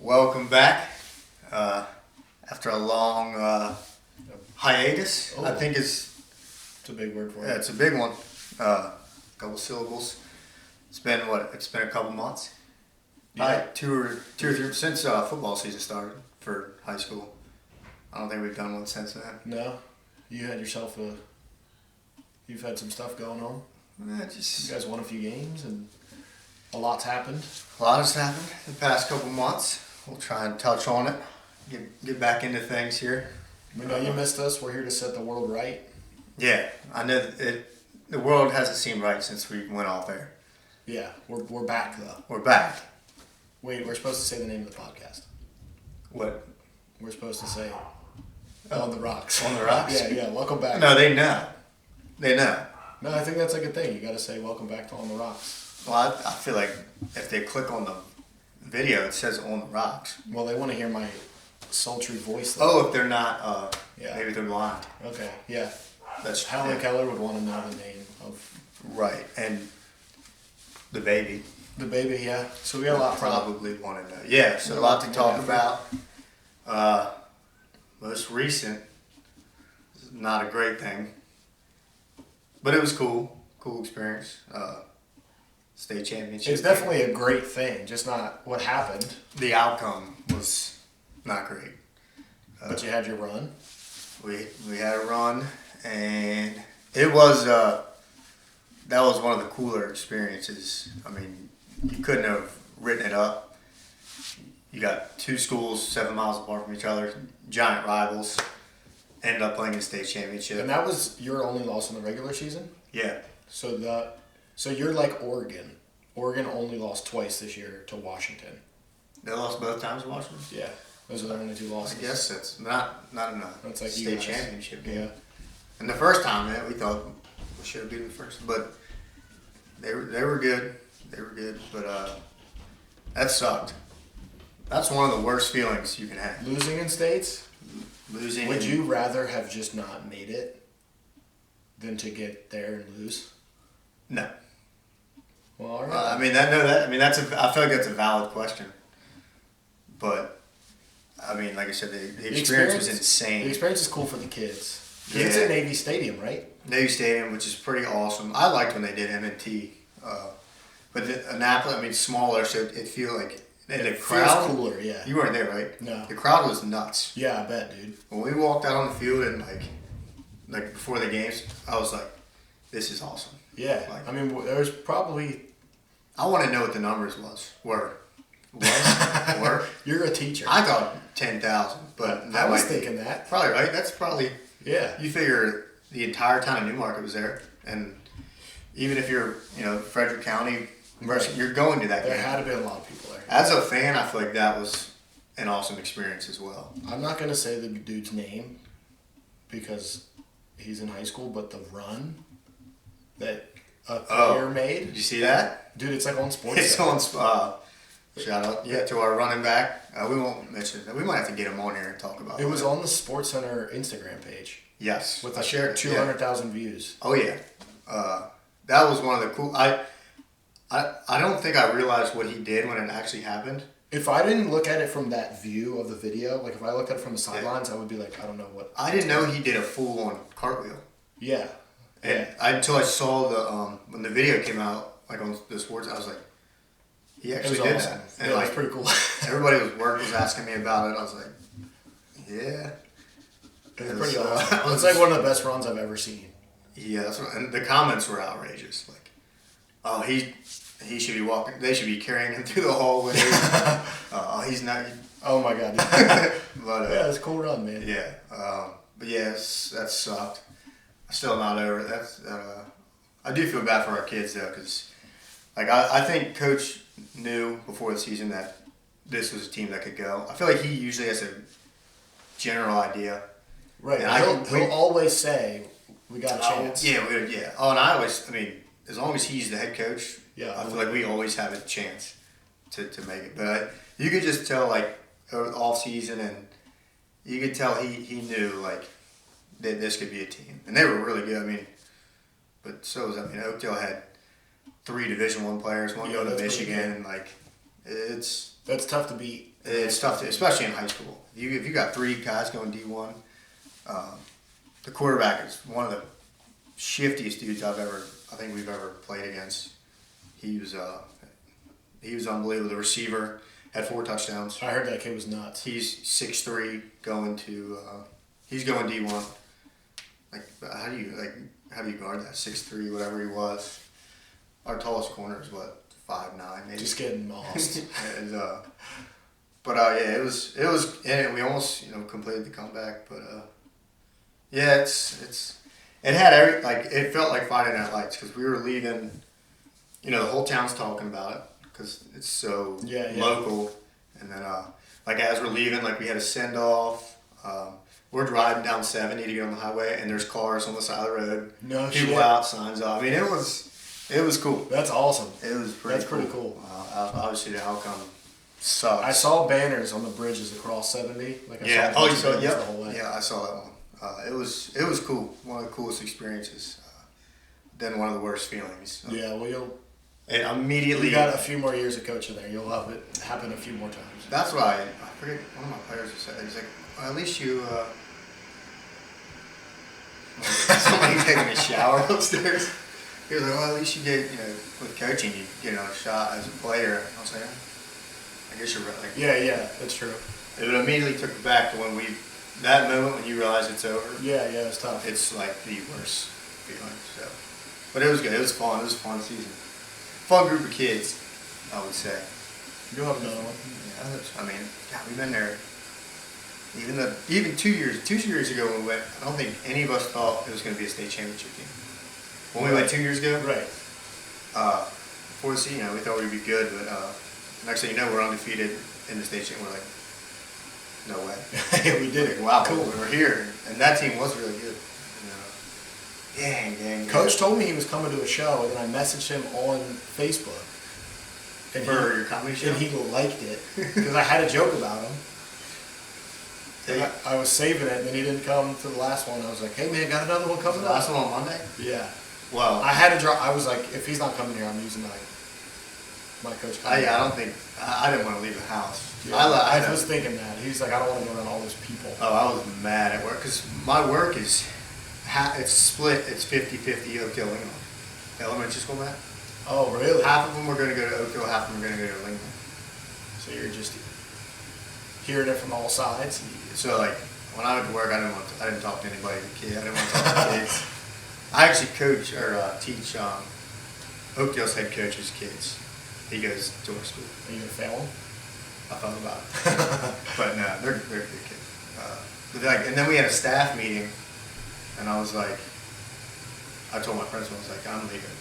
Welcome back. After a long hiatus, I think It's a big word for it's a big one. Couple syllables. It's been It's been a couple months. Yeah. Two or three since football season started for high school. I don't think we've done one since then. No, you had yourself You've had some stuff going on. You guys won a few games and a lot's happened. A lot has happened the past couple months. We'll try and touch on it. Get back into things here. We know you missed us. We're here to set the world right. Yeah, I know the world hasn't seemed right since we went off air. Yeah, we're back though. We're back. Wait, we're supposed to say the name of the podcast. What? We're supposed to say On the Rocks. On the Rocks? Yeah, welcome back. No, they know. They know. No, I think that's a good thing. You got to say welcome back to On the Rocks. Well, I feel like if they click on the video, it says On the Rocks. Well, they want to hear my sultry voice though. Oh, if they're not, Yeah. maybe they're blind. Okay, yeah. That's Helen Keller would want to know the name of right, and the baby the baby, yeah. So we got a lot probably want to know. Yeah, so a lot to talk about. Most recent, not a great thing, but it was cool. Cool experience. State championship. It's definitely a great thing, just not what happened. The outcome was not great. But you had your run. We had a run, and it was that was one of the cooler experiences. I mean, you couldn't have written it up. You got two schools 7 miles apart from each other, giant rivals, ended up playing the state championship. And that was your only loss in the regular season? Yeah. So you're like Oregon. Oregon only lost twice this year to Washington. They lost both times to Washington? Yeah. Those are the only two losses. I guess it's not in a That's like you state guys. championship game. Yeah. And the first time, man, we thought we should have beaten the first, but they were good. They were good, but that sucked. That's one of the worst feelings you can have. Losing in states? Losing. Would you rather have just not made it than to get there and lose? No. Well, all right. I mean I feel like that's a valid question. But I mean, like I said, the experience was insane. The experience is cool for the kids. It's at Navy Stadium, right? Navy Stadium, which is pretty awesome. I liked when they did M&T, but Annapolis, I mean, smaller, so it feel like and the crowd. Feels cooler, yeah. You weren't there, right? No. The crowd was nuts. Yeah, I bet, dude. When we walked out on the field and like before the games, I was like, "This is awesome." Yeah. Like, I mean, there was probably. I want to know what the numbers were. You're a teacher. I thought 10,000, but I was thinking that. Probably right. That's probably. Yeah. You figure the entire town of Newmarket was there, and even if you're, Frederick County, Right. you're going to that There game. had to be a lot of people there. As a fan, I feel like that was an awesome experience as well. I'm not going to say the dude's name because he's in high school, but the run that a player Did made. you see that? Dude, it's like on sports. It's on. Shout out, to our running back. We won't mention it. We might have to get him on here and talk about it. It was on the Sports Center Instagram page Yes. with I shared it. 200,000 views. Oh yeah, that was one of the cool. I don't think I realized what he did when it actually happened. If I didn't look at it from that view of the video, like if I looked at it from the sidelines, I would be like, I don't know what. I didn't know he did a full-on cartwheel. Yeah. And until I saw the when the video came out, like on the sports, I was like, he actually did awesome. that. And Yeah, it like was pretty cool. everybody was asking me about it. I was like, yeah. It was pretty awesome. It's like one of the best runs I've ever seen. Yeah, that's what, and the comments were outrageous. Like, oh, he should be walking. They should be carrying him through the hallway. He's not. Oh my god. But Yeah, it's a cool run, man. yeah, but yes, that sucked. I'm still not over it. I do feel bad for our kids though, because like I think Coach knew before the season that this was a team that could go. I feel like he usually has a general idea. Right. And He'll always say, we got a chance. Yeah. Oh, and I mean, as long as he's the head coach, Yeah. I feel like we always have a chance to make it. But you could just tell, like, off season, and you could tell he knew, like, that this could be a team. And they were really good. I mean, but so was, Oakdale had 3 Division I players, one Yeah, go to that's pretty Michigan, good. and, like, it's... That's tough to beat. It's tough, especially in high school. If you got 3 guys going D1, the quarterback is one of the shiftiest dudes I think we've ever played against. He was unbelievable. The receiver had 4 touchdowns. I heard that kid was nuts. He's 6'3", he's going D1. Like how do you guard that 6'3", whatever he was? Our tallest corner is what, 5'9", maybe. Just getting mossed. It was, and we almost completed the comeback. But yeah, it had it felt like Friday Night Lights because we were leaving. The whole town's talking about it because it's so local. And then as we're leaving, we had a send off. We're driving down 70 to get on the highway, and there's cars on the side of the road. No People shit. out, signs off. I mean, it was cool. That's awesome. It was pretty cool. Obviously, the outcome sucks. I saw banners on the bridges across 70. You saw it? Yeah. The whole way. Yeah, I saw that one. It was cool. One of the coolest experiences. Then one of the worst feelings. Yeah, well, and immediately. You got a few more years of coaching there. You'll have it happen a few more times. That's what I forget. One of my players said. He's like, well, at least you. Somebody taking a shower upstairs. He was like, well, at least you get, with coaching, you get a shot as a player. And I was like, I guess you're right. Yeah, that's true. It immediately took me back to that moment when you realize it's over. Yeah, it's tough. It's like the worst feeling. So, but it was good. It was fun. It was a fun season. Fun group of kids, I would say. You'll have another one. Yeah, God, we've been there. Even 2 years ago when we went, I don't think any of us thought it was going to be a state championship team. When we went 2 years ago, right? Before the season, we thought we'd be good, but next thing you know, we're undefeated in the state championship. We're like, no way. Yeah, we did it. Wow, cool. We were here, and that team was really good. Dang. Coach told me he was coming to a show, and then I messaged him on Facebook. And for your comedy show? And he liked it because I had a joke about him. I was saving it, and then he didn't come to the last one. I was like, hey, man, got another one coming up? The last one on Monday? Yeah. Well, I had to drop. I was like, if he's not coming here, I'm using my coach. I didn't want to leave the house. Yeah, I was thinking that. He's like, I don't want to go around all those people. Oh, I was mad at work because my work is, it's split. It's 50-50 Oakdale, Lincoln. Elementary school, Matt. Oh, really? Half of them are going to go to Oakdale, half of them are going to go to Lincoln. So you're just hearing it from all sides. So when I went to work, I didn't talk to anybody. I didn't want to talk to kids. I actually coach or teach Oakdale's head coach's kids. He goes to our school. Are you gonna fail him? I thought about it, but no, they're good kids. And then we had a staff meeting, and I was like, I told my principal, I was like, I'm leaving.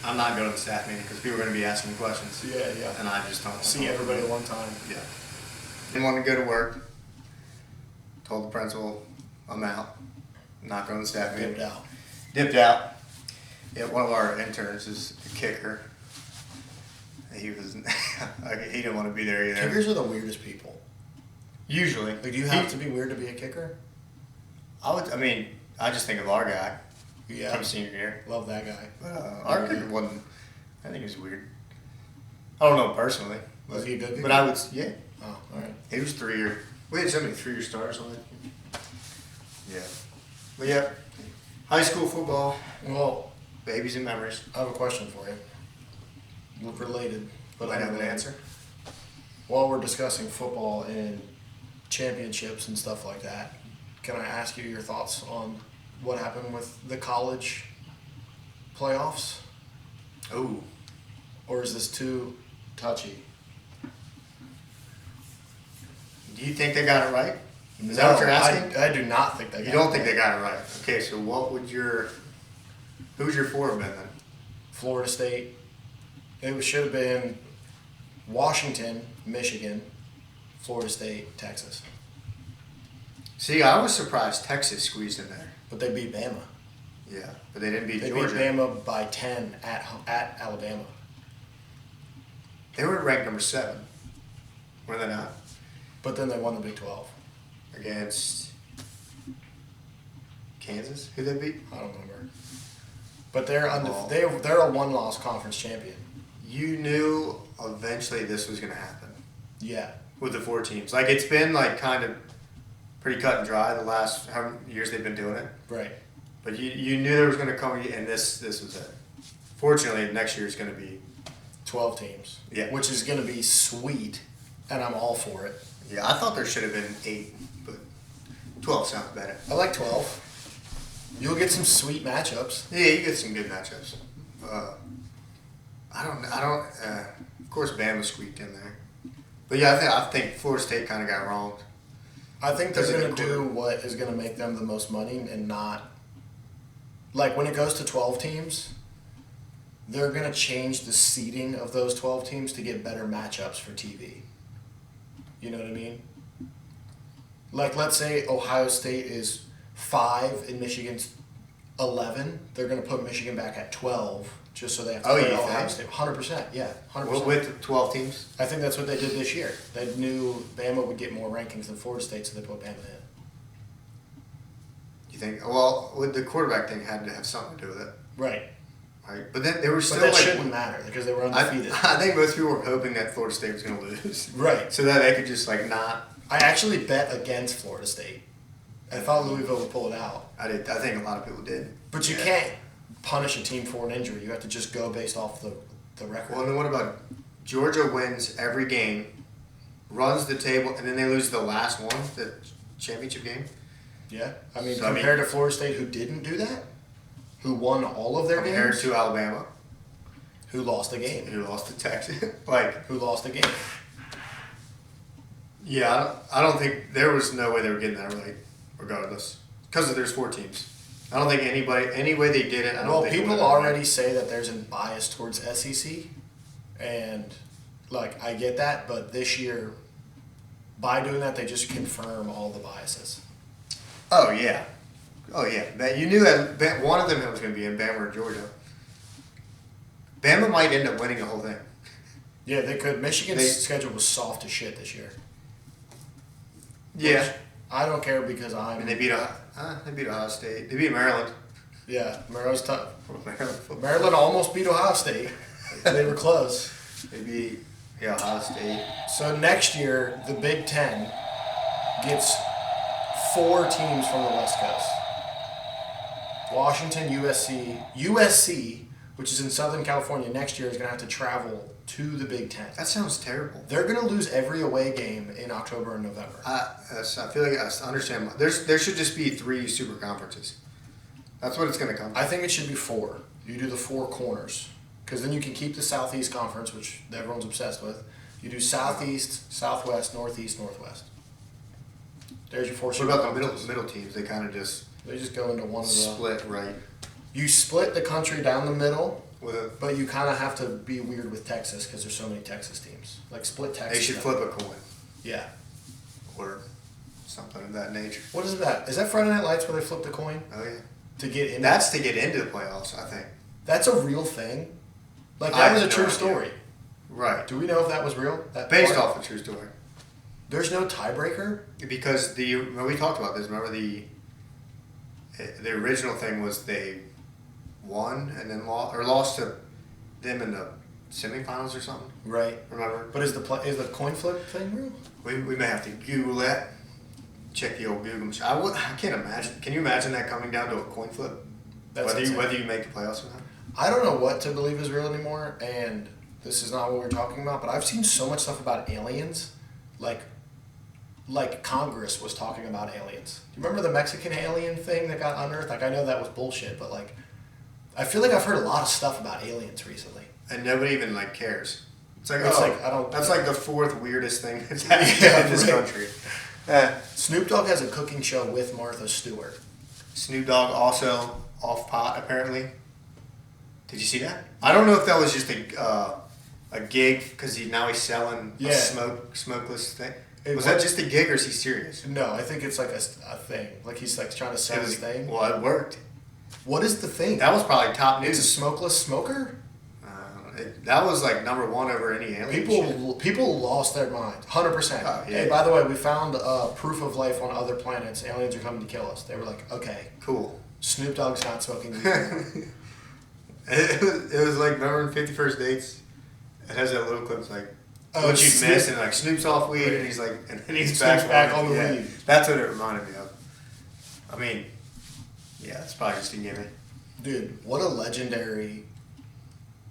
I'm not going to the staff meeting because people are going to be asking me questions. Yeah. And I just don't see everybody at one time. Yeah. Didn't want to go to work. Told the principal, I'm out. Not going to the staff meeting. Dipped out. Yeah, one of our interns is a kicker. He was. He didn't want to be there either. Kickers are the weirdest people. Usually. Do you have to be weird to be a kicker? I just think of our guy. Yeah. From senior year. Love that guy. Our kicker wasn't. I think he was weird. I don't know personally. Was he a good kicker? But I would. Yeah. Oh, all right. He was 3-year. We had so many 3-year stars on it. Yeah. But yeah. High school football. Well, babies and memories. I have a question for you. Related, but I have an answer. While we're discussing football and championships and stuff like that, can I ask you your thoughts on what happened with the college playoffs? Oh. Or is this too touchy? Do you think they got it right? Is that what you're asking? I do not think they got it right. You don't think they got it right? Okay, so who's your 4 of them then? Florida State. It should have been Washington, Michigan, Florida State, Texas. See, I was surprised Texas squeezed in there. But they beat Bama. Yeah, but they didn't beat Georgia. They beat Bama by 10 at Alabama. They were ranked number 7. Were they not? But then they won the Big 12. Against Kansas? Who they beat? I don't remember. But they're a one-loss conference champion. You knew eventually this was going to happen. Yeah. with the 4 teams. Like it's been like kind of pretty cut and dry the last how many years they've been doing it. Right. But you knew there was going to come, and this was it. Fortunately, next year is going to be 12 teams. Yeah. Which is going to be sweet, and I'm all for it. Yeah, I thought there should have been 8, but 12 sounds better. I like 12. You'll get some sweet matchups. Yeah, you get some good matchups. I don't. Of course, Bama squeaked in there, but yeah, I think Florida State kind of got wronged. I think they're Because of going the to do what is going to make them the most money and not. Like when it goes to 12 teams, they're going to change the seeding of those 12 teams to get better matchups for TV. You know what I mean? Like, let's say Ohio State is 5 and Michigan's 11. They're going to put Michigan back at 12 just so they have to play you Ohio think? State. 100%, yeah. 100%. Well, with 12 teams. I think that's what they did this year. They knew Bama would get more rankings than Florida State, so they put Bama in. You think? Well, with the quarterback thing had to have something to do with it, Right. right? But then they were still But that like. shouldn't matter because they were undefeated. I think most people were hoping that Florida State was going to lose, Right. so that they could just like not. I actually bet against Florida State. I thought Louisville would pull it out. I did. I think a lot of people did. But you Yeah. can't punish a team for an injury. You have to just go based off the record. Well, then what about Georgia wins every game, runs the table, and then they lose the last one, the championship game? Yeah. I mean, So, I mean- compared to Florida State, who didn't do that, who won all of their Compared games, to Alabama, who lost a game, who lost to Texas. Like, who lost a game. yeah, I don't think there was no way they were getting that right, regardless, because there's 4 teams. I don't think any way they did it. I don't Well, think it people would've been right. already say that there's a bias towards SEC, and like I get that, but this year, by doing that, they just confirm all the biases. Oh yeah, you knew that one of them was going to be in Bama or Georgia. Bama might end up winning the whole thing. Yeah, they could. Michigan's They- schedule was soft as shit this year. Yeah, Which I don't care because I'm. and they beat Ohio State. They beat Maryland. Yeah, Maryland's tough. Maryland football. Maryland almost beat Ohio State. They were close. They beat Ohio State. So next year, the Big Ten gets 4 teams from the West Coast. Washington, USC, which is in Southern California, next year is going to have to travel to the Big Ten. That sounds terrible. They're going to lose every away game in October and November. I feel like I understand. There should just be 3 super conferences. That's what it's going to come to. I think it should be 4. You do the 4 corners. Because then you can keep the Southeast Conference, which everyone's obsessed with. You do Southeast, Southwest, Northeast, Northwest. There's your 4 What super about the conferences. middle teams? They kind of just They just go into one of the... split right You split the country down the middle, with a. but you kind of have to be weird with Texas because there's so many Texas teams. Like split Texas. They should down. flip a coin Yeah. or something of that nature. What is that? Is that Friday Night Lights where they flip the coin Oh yeah. to get in? That's to get into the playoffs, I think. That's a real thing. Like I that was a have no true idea. story. Right. Do we know if that was real? That Based part? off a true story. There's no tiebreaker. Because when we talked about this, remember the original thing was they won and then lost to them in the semifinals or something. Right. Remember? But is the coin flip thing real? We may have to Google that. Check the old Google machine. I can't imagine. Can you imagine that coming down to a coin flip? That's Whether insane. you make the playoffs or not? I don't know what to believe is real anymore, and this is not what we're talking about, but I've seen so much stuff about aliens. Like Congress was talking about aliens. Do you remember the Mexican alien thing that got unearthed? Like, I know that was bullshit, but like, I feel like I've heard a lot of stuff about aliens recently. And nobody even cares. It's like, I don't. That's like the 4th weirdest thing that's happened Yeah, in this right. country. Snoop Dogg has a cooking show with Martha Stewart. Snoop Dogg also off pot apparently. Did you see that? I don't know if that was just a gig because he's selling Yeah. a smokeless thing. It Was that was- just a gig or is he serious? No, I think it's like a thing. Like he's like trying to sell his thing. Well, it worked. What is the thing? That was probably top It's a news. smokeless smoker. That was like number 1 over any alien shit. People lost their mind, 100%. Oh, yeah. Hey, by the way, we found proof of life on other planets. Aliens are coming to kill us. They were like, okay, Cool. Snoop Dogg's not smoking weed. It was like, remember in 50 First Dates? It has that little clip. It's like, What you Snoop. miss, and like Snoop's off weed, and he's like, and then he's Snoop's back on the yeah. weed. That's what it reminded me of. I mean, yeah, it's probably just a gimme. Dude, what a legendary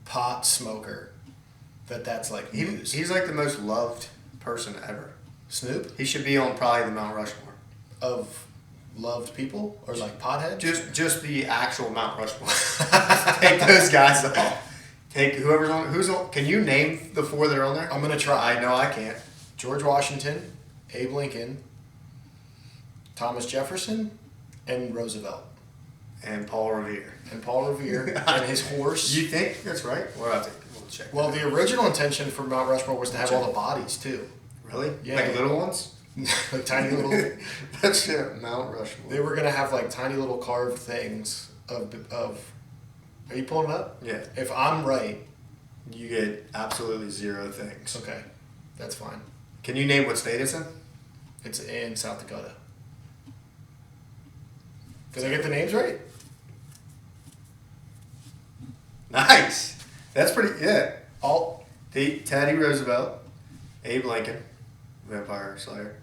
pot smoker that's like news. He's like the most loved person ever. Snoop? He should be on probably the Mount Rushmore. Of loved people? Or like potheads? Just the actual Mount Rushmore. Take those guys off. Take whoever's on. Who's on? Can you name the 4 that are on there? I'm going to try. I know I can't. George Washington, Abe Lincoln, Thomas Jefferson, and Roosevelt. And Paul Revere. And Paul Revere and his horse. You think that's right? We'll check. Well, the original intention for Mount Rushmore was to have all the bodies too. Really? Yeah. Like little ones? Like tiny little. That's it. Mount Rushmore. They were gonna have like tiny little carved things of. Are you pulling it up? Yeah. If I'm right, You get absolutely 0 things. okay, that's fine. Can you name what state it's in? It's in South Dakota. Did I get the names right? Nice. That's pretty. Yeah. All. Teddy Roosevelt, Abe Lincoln, Vampire Slayer,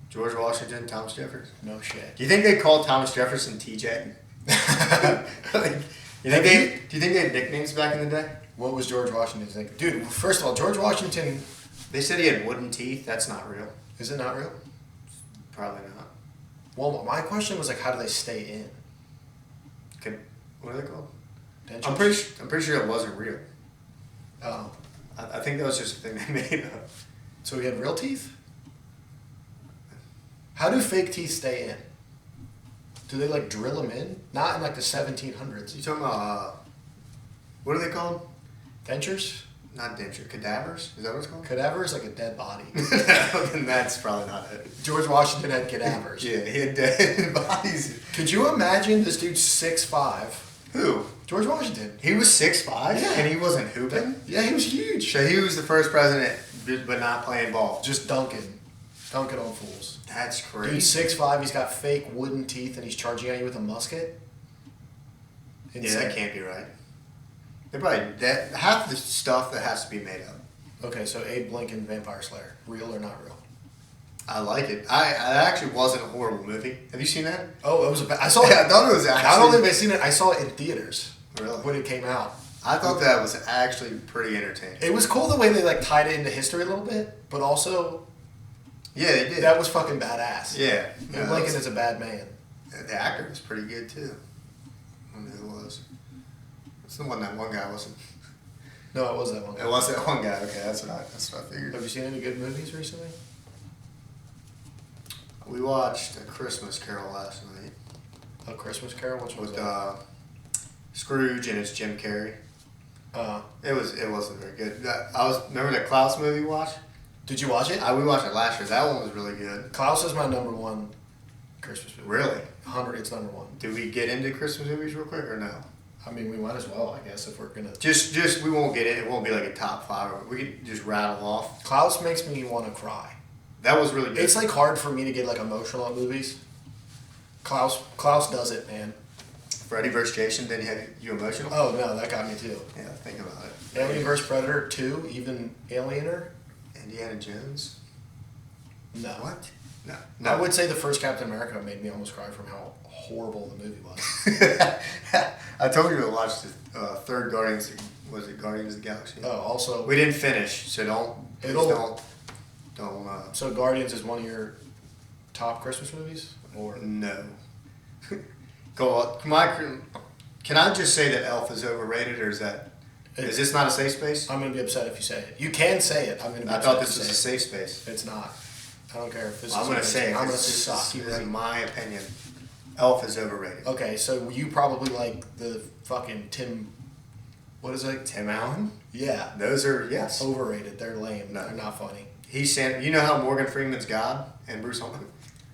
George Washington, Thomas Jefferson. No shit. Do you think they called Thomas Jefferson TJ? Like, do you think they had nicknames back in the day? What was George Washington's name? Dude, first of all, George Washington. They said he had wooden teeth. That's not real. Is it not real? Probably not. Well, my question was like, how do they stay in? What are they called? Dentures? I'm pretty sure it wasn't real. Oh, I think that was just a thing they made up. so he had real teeth? How do fake teeth stay in? Do they like drill them in? Not in like the 1700s. You talking about what are they called? Dentures? Not denture, cadavers. Is that what it's called? Cadaver is like a dead body. Then that's probably not it. George Washington had cadavers. Yeah, he had dead bodies. Could you imagine this dude's 6'5"? Who? George Washington. He was 6'5", Yeah. and he wasn't hooping. Yeah, he was huge. So he was the first president, but not playing ball. Just dunking on fools. That's Dude, crazy. 6'5", he's got fake wooden teeth, and he's charging at you with a musket. Yeah, Insane. that can't be right. They're probably half the stuff that has to be made up. Okay, so Abe Lincoln, Vampire Slayer, real or not real? I like it. I actually wasn't a horrible movie. Have you seen that? Oh, it was I saw Yeah, I it. thought it was actually. Not only have I seen it, I saw it in theaters Really? when it came out. I thought that was actually pretty entertaining. It was cool the way they like tied it into history a little bit, but also Yeah, they did. that was fucking badass. Yeah. Abe Lincoln is a bad man. The actor was pretty good too. I don't know who it was. It's the one that one guy wasn't. No, it was that one. It was that one guy. Okay, that's what I figured. Have you seen any good movies recently? We watched A Christmas Carol last night A Christmas Carol? Which one was with that? Scrooge and it's Jim Carrey. Uh, It wasn't very good. Remember that Klaus movie we watched? did you watch it? We watched it last year. That one was really good. Klaus is my number one Christmas movie. Really? 100, it's number one. Do we get into Christmas movies real quick or no? I mean, we might as well, I guess, if we're gonna. Just we won't get it. It won't be like a top 5. We can just rattle off. Klaus makes me want to cry. That was really good. It's like hard for me to get like emotional at movies. Klaus does it, man. Freddy vs. Jason. Then you had you emotional. Oh no, that got me too. Yeah, think about it. Alien vs Predator 2, even Aliener. Indiana Jones. No. What? No. I would say the first Captain America made me almost cry from how horrible the movie was. I told you to watch the third Guardians. Was it Guardians of the Galaxy? Oh, also, We didn't finish, so please don't. so Guardians is one of your top Christmas movies, or No. Go on. Can I just say that Elf is overrated, or is this not a safe space? I'm gonna be upset if you say it. You can say it. I'm gonna be. I upset thought if this you was a say safe space. it. It's not. I don't care if this. I'm is gonna say it. I'm gonna 'cause suck you this is right. my opinion. Elf is overrated. Okay, so you probably like the fucking Tim. What is it? Tim Allen. Yeah. Those are yes. Overrated. They're lame. No. They're not funny. He's Santa. You know how Morgan Freeman's God and Bruce Willis.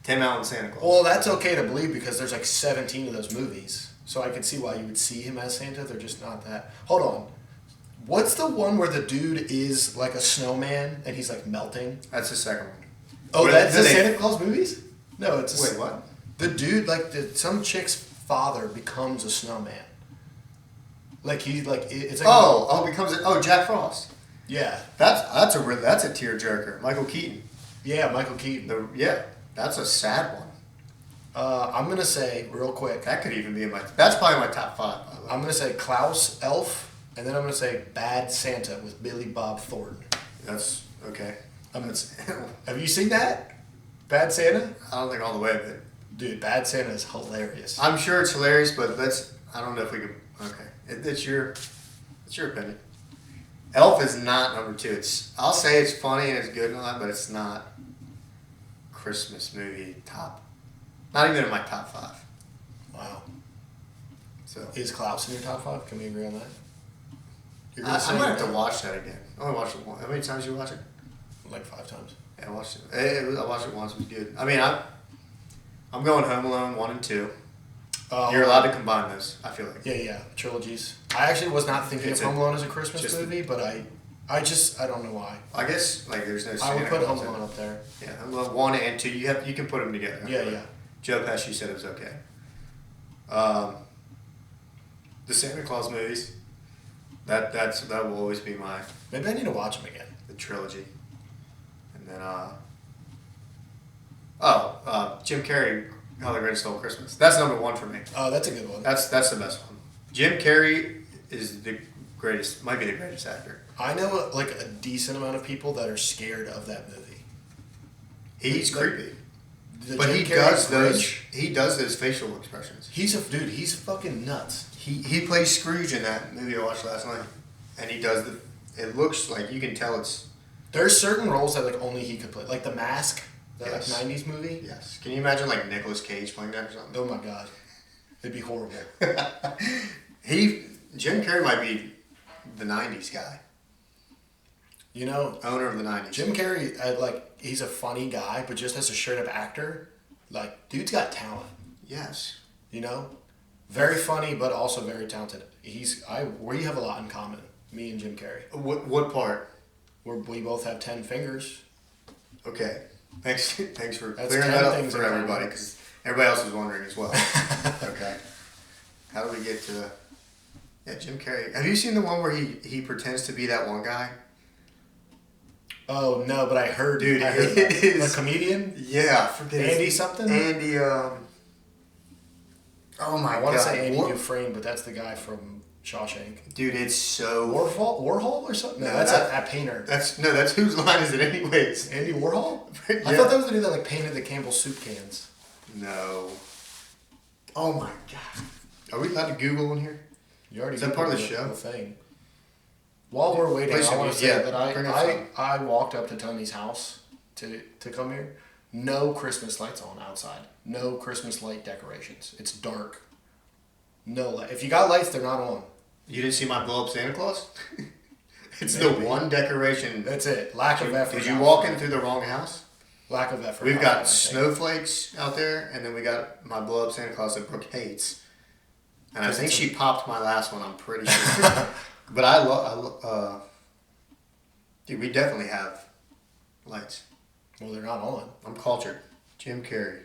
Tim Allen Santa Claus. Well, that's okay to believe because there's like 17 of those movies. So I can see why you would see him as Santa. They're just not that. Hold on. What's the one where the dude is like a snowman and he's like melting? That's the second one. Oh, Where that's the they- Santa Claus movies? No, it's Wait, what? The dude, like some chick's father becomes a snowman. Like it's like Becomes it. Oh, Jack Frost. Yeah. That's a tearjerker. Michael Keaton. Yeah, Michael Keaton. That's a sad one. I'm gonna say real quick. That could even be in my. That's probably my top 5. By the way. I'm gonna say Klaus, Elf, and then I'm gonna say Bad Santa with Billy Bob Thornton. That's okay. Have you seen that? Bad Santa? I don't think all the way, but Dude, Bad Santa is hilarious. I'm sure it's hilarious. But I don't know if we can. Okay, it's your opinion. Elf is not number 2. I'll say it's funny and it's good and all that, but it's not Christmas movie top. Not even in my top 5. Wow. So Is Klaus in your top 5? Can we agree on that? You're I say might have to no? watch that again. I only watched it once. How many times did you watch it? Like 5 times. Yeah, I watched it. I watched it once. It was good. I mean, I'm going Home Alone 1 and 2. You're allowed to combine those. I feel like. Yeah, trilogies. I actually was not thinking It's of Home a- Alone as a Christmas just- movie, but I don't know why. I guess like there's no. I would Santa put Home Claus in Alone it. up there. Yeah, Home Alone 1 and 2. You can put them together. I Yeah, feel like. yeah. Joe Pesci said it was okay. The Santa Claus movies. That will always be my Maybe I need to watch them again. the trilogy. And then Jim Carrey, How the Grinch Stole Christmas. That's number 1 for me. Oh, that's a good one. That's the best one. Jim Carrey is the greatest, might be the greatest actor. I know like a decent amount of people that are scared of that movie. He's Like, creepy, The but Jim he Carrey does Grinch, those facial expressions. He's fucking nuts. He plays Scrooge in that movie I watched last night, and he does it looks like you can tell it's There's certain roles that like only he could play, like The Mask, that Yes. like '90s movie. yes. Can you imagine like Nicolas Cage playing that or something? Oh my god, it'd be horrible. Jim Carrey might be the '90s guy, You know, owner of the '90s. Jim Carrey, he's a funny guy, but just as a straight up actor, like dude's got talent. Yes. You know, very funny, but also very talented. We have a lot in common, me and Jim Carrey. What part? We both have 10 fingers. Okay. Thanks for That's clearing 10 that up things for in common. everybody, because everybody else is wondering as well. Okay. How do we get to? Yeah, Jim Carrey. Have you seen the one where he pretends to be that one guy? Oh no, but I heard, Dude, I heard it that. is- The comedian Yeah, I forget his- Andy something. Andy. Oh my I god. want to say Andy What- Dufresne, but that's the guy from Shawshank. Dude, it's so. Warhol or something? No, No, that's that- a painter. That's whose line is it anyways? Andy Warhol? Yeah. I thought that was the dude that like painted the Campbell soup cans. No. Oh my god. Are we allowed to Google in here? You already Is that part of the Googled show? The thing. While we're waiting, Please, I want to say yeah, that bring us up. I walked up to Tony's house to come here. No Christmas lights on outside. No Christmas light decorations. It's dark. No light. If you got lights, they're not on. You didn't see my blow up Santa Claus? It's Maybe. the one decoration. That's it. Lack of effort. Did you walk in through the wrong house? Lack of effort. We've I got think. snowflakes out there, and then we got my blow up Santa Claus that Brooke hates. And I think it's she popped my last one, I'm pretty sure. But I love, dude, we definitely have lights. Well, they're not on. I'm cultured. Jim Carrey.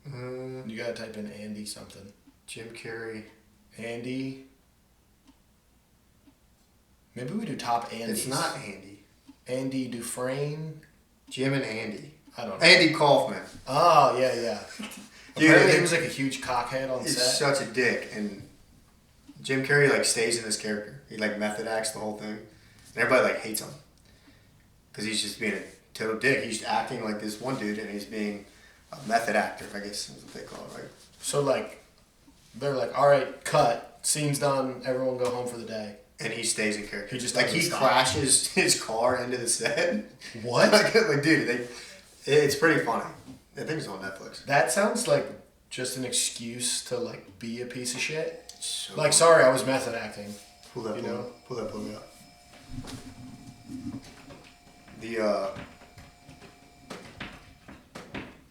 You gotta type in Andy something. Jim Carrey. Andy. Maybe we do top Andys. It's not Andy. Andy Dufresne. Jim and Andy. I don't know. Andy Kaufman. Oh yeah. Dude, Apparently it- he was like a huge cockhead on He's set. such a dick, and Jim Carrey like stays in this character. He like method acts the whole thing, and everybody like hates him because he's just being a total dick. He's acting like this one dude, and he's being a method actor, I guess is what they call it, right? So like, they're like, all right, cut, scene's done, everyone go home for the day. And he stays in character. He just like doesn't he stop. crashes his car into the set. What? like dude, it's pretty funny. I think it's on Netflix. That sounds like just an excuse to like be a piece of shit. So Like, sorry, I was method acting. pull that, you pull, know? pull that, pull up.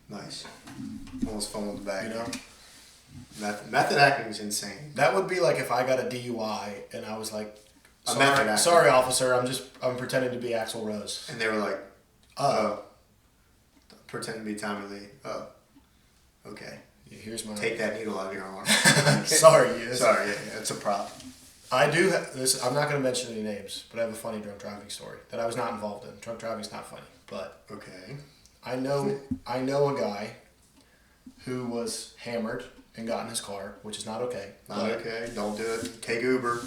Nice. Almost fumbled the bag. You know, Method acting is insane. that would be like if I got a DUI and I was like, A method sorry, actor. sorry, officer, I'm pretending to be Axl Rose. And they were like, pretend to be Tommy Lee. Oh, okay. Here's my. Take that needle out of your arm. Sorry, yes. Sorry, yeah, it's a prop. I do this. I'm not going to mention any names, but I have a funny drunk driving story that I was not involved in. Drunk driving's not funny, but Okay. I know a guy who was hammered and got in his car, which is not okay. Not okay. Don't do it. Take Uber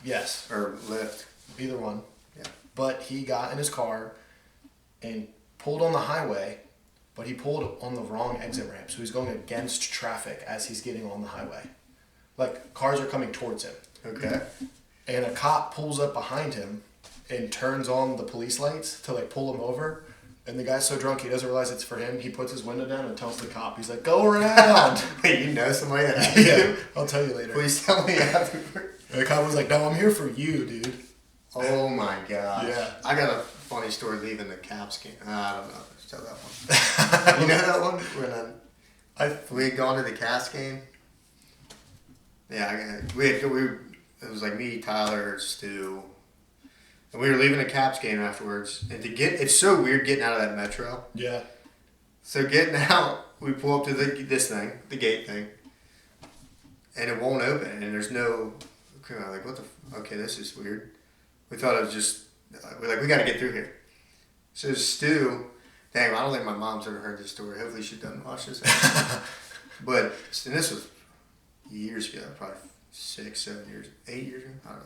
Yes, or Lyft. either one. Yeah. But he got in his car and pulled on the highway, but he pulled on the wrong exit ramp, so he's going against traffic as he's getting on the highway. Like cars are coming towards him. Okay. And a cop pulls up behind him and turns on the police lights to like pull him over. And the guy's so drunk he doesn't realize it's for him. He puts his window down and tells the cop, he's like, "Go around." Wait, you know somebody that happened Yeah, to? I'll tell you later. Please tell me afterward. And the cop was like, "No, I'm here for you, dude." Oh my gosh. Yeah. I got a funny story leaving the Caps game. I don't know. Let's tell that one. You know that one? When we had gone to the Caps game? Yeah, it was like me, Tyler, Stu. And we were leaving the Caps game afterwards. And it's so weird getting out of that metro. Yeah. So getting out, we pull up to the gate thing. And it won't open. And there's no, like, okay, this is weird. We thought it was just, we got to get through here. So Stu, dang, I don't think my mom's ever heard this story. Hopefully she doesn't watch this. But, and this was years ago, probably 6, 7 years, 8 years ago, I don't know.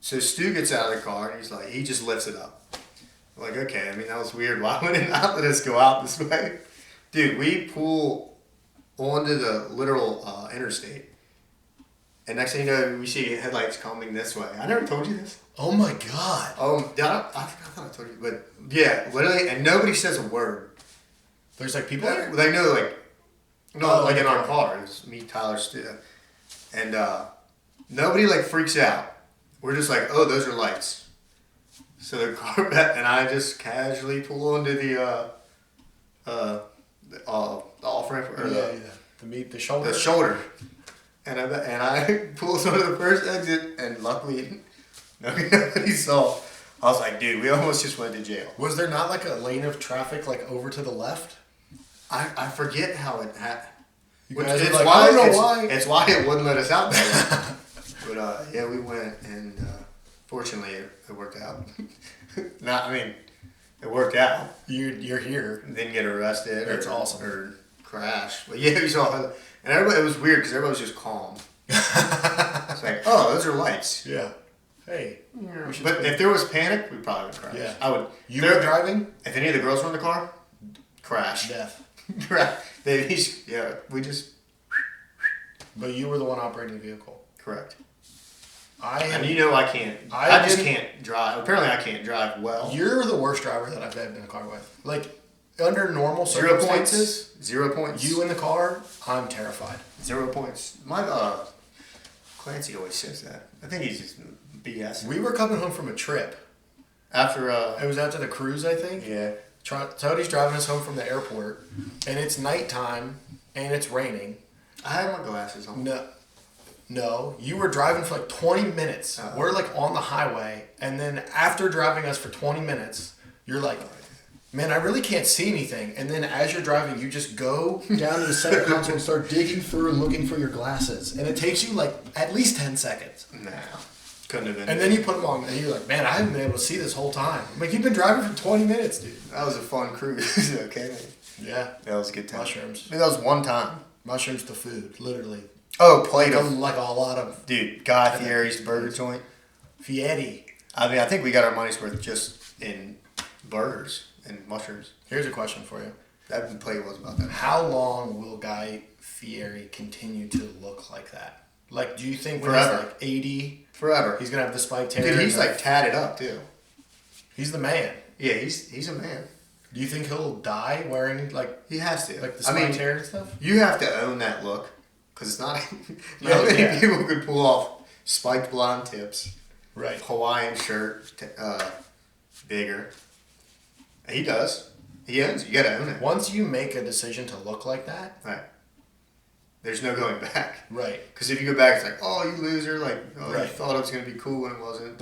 So Stu gets out of the car and he's like, he just lifts it up. I'm like, okay, I mean, that was weird. Why would it not let us go out this way? Dude, we pull onto the literal interstate. And next thing you know, we see headlights coming this way. I never told you this. Oh my God. I thought I told you. But yeah, literally, and nobody says a word. There's like people there? They know, in our okay. car. It's me, Tyler, Stu. And nobody freaks out. We're just like, oh, those are lights. So the car, and I just casually pull onto the off ramp or the shoulder. the shoulder, and I pull onto the first exit, and luckily nobody saw. I was like, dude, we almost just went to jail. Was there not like a lane of traffic over to the left? I forget how it happened. Guys were like, I don't know why. It's why it wouldn't let us out that way. But yeah, we went, and fortunately it worked out. It worked out. You're here. Didn't get arrested. That's awesome. Or crash. But yeah, we saw, and everybody. It was weird because everybody was just calm. It's like, oh, those are lights. Yeah. Hey. But if there was panic, we probably would crash. Yeah. I would. You were driving? If any of the girls were in the car, crash. Death. We just. But you were the one operating the vehicle. Correct. And I can't. I just can't drive. Apparently, I can't drive well. You're the worst driver that I've been in a car with. Under normal 0 circumstances, points. 0 points. you in the car, I'm terrified. 0 points. My Clancy always says that. I think he's just BS. We were coming home from a trip. After It was after the cruise, I think. yeah. Tody's driving us home from the airport, and it's nighttime, and it's raining. I had my glasses on. No, you were driving for 20 minutes. We're on the highway, and then after driving us for 20 minutes, you're like, man, I really can't see anything. And then as you're driving, you just go down to the center console and start digging through and looking for your glasses. And it takes you at least 10 seconds. Nah, couldn't have been. And then you put them on, and you're like, man, I haven't been able to see this whole time. I'm like, you've been driving for 20 minutes, dude. That was a fun cruise. Okay. Yeah. That was a good time. Mushrooms. That was one time. Mushrooms to food, literally. Oh, Play-Doh. Like a lot of... Dude, Guy Fieri's burger joint. Fieri. I think we got our money's worth just in burgers and mushrooms. Here's a question for you. That Play was about that. How long will Guy Fieri continue to look like that? Do you think when Forever. he's 80, Forever. he's going to have the spiked hair? Dude, he's tatted up too. He's the man. Yeah, he's a man. Do you think he'll die wearing He has to. the spiked hair and stuff? You have to own that look, because it's not many people could pull off spiked blonde tips, Right. Hawaiian shirt, bigger. He does. He owns it. You got to own it. Once you make a decision to look like that, Right. There's no going back. right? Because if you go back, it's like, oh, you loser. You Right. thought it was going to be cool when it wasn't.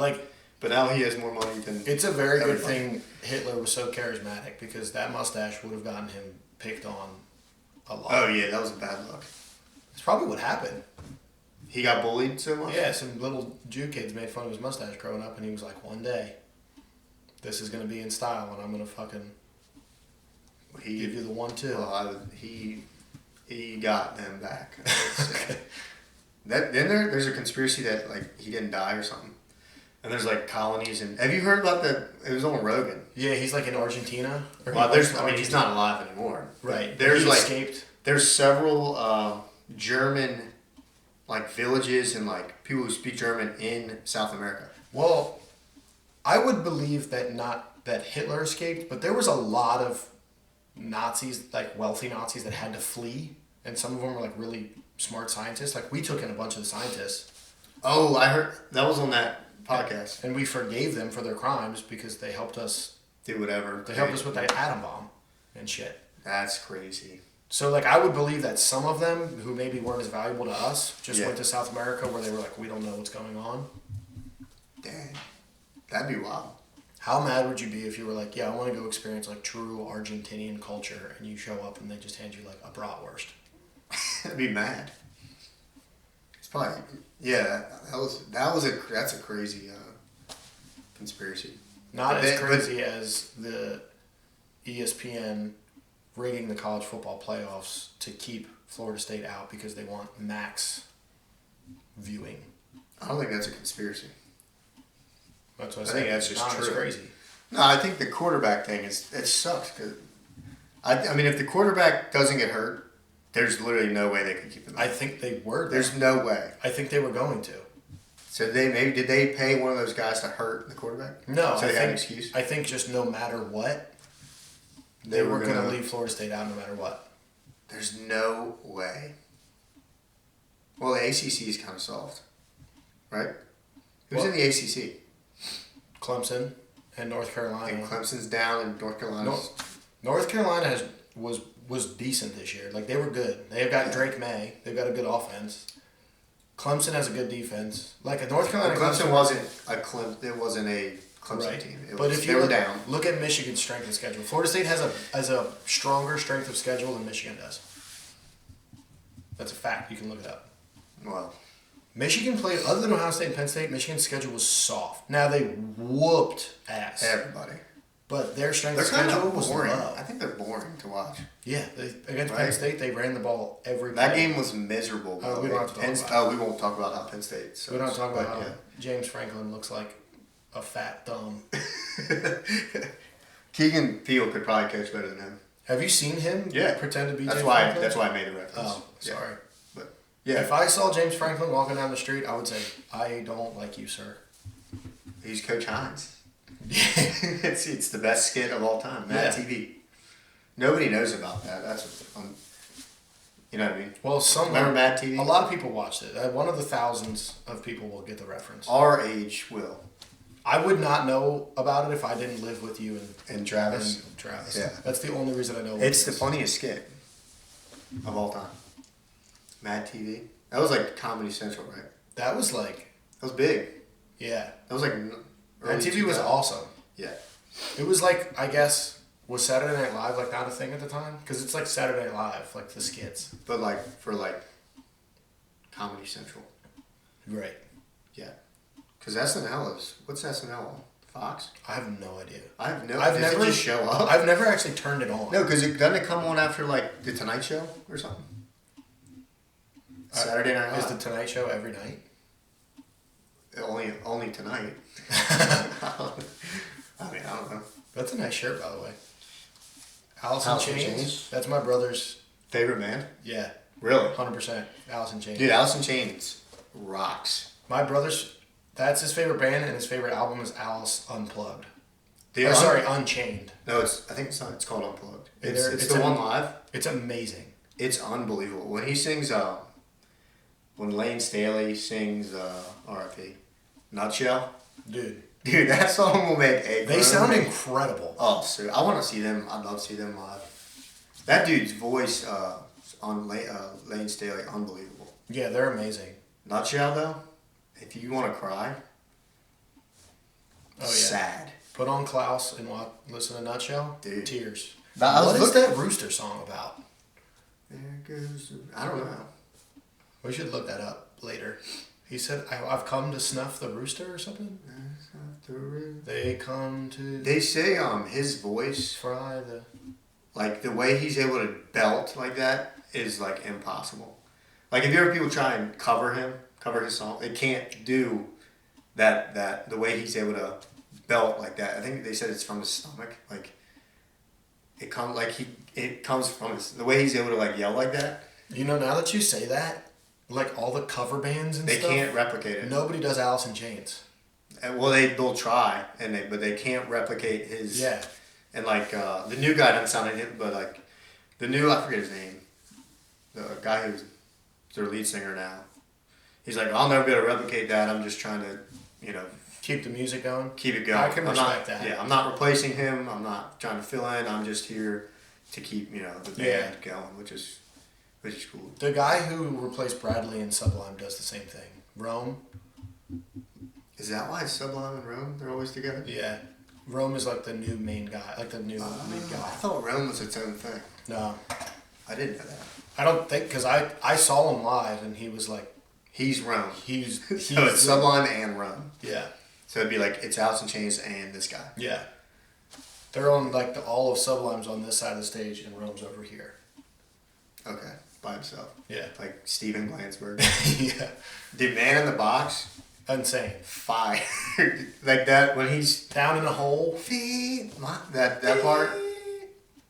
But now he has more money than. it's a very good everybody. thing Hitler was so charismatic, because that mustache would have gotten him picked on a lot. Oh, yeah, that was a bad look. It's probably what happened. He got bullied so much? Yeah, some little Jew kids made fun of his mustache growing up, and he was like, one day, this is going to be in style, and I'm going to fucking give you the 1-2. Well, he got them back. I would say. There's a conspiracy that like he didn't die or something. And there's like colonies and have you heard about it was on Rogan. Yeah, he's like in Argentina. Well, he's not alive anymore. Right. There's he like escaped. There's several German like villages and like people who speak German in South America. Well, I would believe that Hitler escaped, but there was a lot of Nazis, like wealthy Nazis, that had to flee, and some of them were like really smart scientists. Like we took in a bunch of the scientists. Oh, I heard that was on that podcast. And we forgave them for their crimes because they helped us do whatever. They helped us with that atom bomb and shit. That's crazy. So like I would believe that some of them who maybe weren't as valuable to us just went to South America where they were like, we don't know what's going on. Dang. That'd be wild. How mad would you be if you were like, yeah, I want to go experience like true Argentinian culture, and you show up and they just hand you like a bratwurst? I'd be mad. It's probably that's a crazy conspiracy. Not as crazy as the ESPN rigging the college football playoffs to keep Florida State out because they want max viewing. I don't think that's a conspiracy. That's what I think that's just true. It's crazy. No, I think the quarterback thing it sucks. Cause I mean, if the quarterback doesn't get hurt, there's literally no way they could keep him out. I think they were. There's no way. I think they were going to. So did they pay one of those guys to hurt the quarterback? No. So they had an excuse? I think just no matter what, they were going to leave Florida State out no matter what. There's no way. Well, the ACC is kind of soft, right? Who's in the ACC? Clemson and North Carolina. And Clemson's down, and North Carolina. North Carolina was decent this year. Like they were good. They've got Drake May. They've got a good offense. Clemson has a good defense. Like North Carolina. Clemson wasn't a Clemson team. They were down. Look at Michigan's strength of schedule. Florida State has a stronger strength of schedule than Michigan does. That's a fact. You can look it up. Well, Michigan played, other than Ohio State and Penn State, Michigan's schedule was soft. Now they whooped ass. Everybody. But their strength of schedule was boring. low. I think they're boring to watch. Yeah, against Penn State, they ran the ball every play. That game was miserable. We don't have to talk about it. We won't talk about how Penn State. So we don't talk about how James Franklin looks like a fat thumb. Keegan Peele could probably coach better than him. Have you seen him pretend to be James Franklin? Franklin? That's why I made the reference. Oh, sorry. But yeah. If I saw James Franklin walking down the street, I would say, I don't like you, sir. He's Coach Hines. it's the best skit of all time. Mad TV. Nobody knows about that. That's what you know what I mean? Well, remember Mad TV? A lot of people watched it. One of the thousands of people will get the reference. Our age will. I would not know about it if I didn't live with you and Travis. Yeah. That's the only reason I know. It's the funniest skit of all time. Mad TV. That was like Comedy Central, right? That was big. Yeah. That was like. Mad TV was awesome. Yeah. It was like, I guess, was Saturday Night Live like not a thing at the time? Because it's like Saturday Night Live, like the skits. But like for like Comedy Central. Right. Yeah. Because SNL is, what's SNL on? Fox? I have no idea. Does it just show up? I've never actually turned it on. No, because doesn't it come on after like The Tonight Show or something? Saturday Night Live. Is The Tonight Show every night? Only tonight. I mean, I don't know. That's a nice shirt, by the way. Alice in Chains. That's my brother's favorite band. Yeah. Really? 100%. Alice in Chains. Dude, Alice in Chains rocks. My brother's. That's his favorite band, and his favorite album is Alice Unplugged. Unchained. No, I think it's not. It's called Unplugged. It's the one live. It's amazing. It's unbelievable when he sings. When Lane Staley sings R.I.P. Nutshell. Dude, that song will make a. They sound incredible. Oh, so I want to see them. I'd love to see them live. That dude's voice on Lane Staley, unbelievable. Yeah, they're amazing. Nutshell though, if you want to cry. Oh yeah. Sad. Put on Klaus and listen to Nutshell. Dude. Tears. What is that Rooster song about? There goes. I don't know. We should look that up later. He said, I've come to snuff the rooster or something. They come to. They say his voice, fry the. like the way he's able to belt like that is like impossible. Like if you ever people try and cover his song, they can't do that the way he's able to belt like that. I think they said it's from his stomach. Like it comes from the way he's able to like yell like that. You know, now that you say that, like all the cover bands and They stuff, can't replicate it. nobody does Alice in Chains. Well, they'll try, but they can't replicate his. Yeah. And like the new guy doesn't sound like him, but like the new, I forget his name, the guy who's their lead singer now. He's like, I'll never be able to replicate that. I'm just trying to, Keep the music going. keep it going. I can respect that. that. Yeah, I'm not replacing him. I'm not trying to fill in. I'm just here to keep the band going, which is cool. The guy who replaced Bradley in Sublime does the same thing. Rome. Is that why Sublime and Rome, they're always together? Yeah. Rome is like the new main guy, like the new lead I guy. thought Rome was its own thing. No. I didn't know that. I don't think, because I saw him live and he was like, He's Rome. he's So it's Sublime and Rome. Yeah. So it'd be like, it's Alice in Chains and this guy. Yeah. They're on like all of Sublime's on this side of the stage and Rome's over here. Okay, by himself. Yeah. Like Steven Glansberg. Yeah. Dude, Man in the Box, Insane. fire. Like that, when he's... Down in a hole. That part,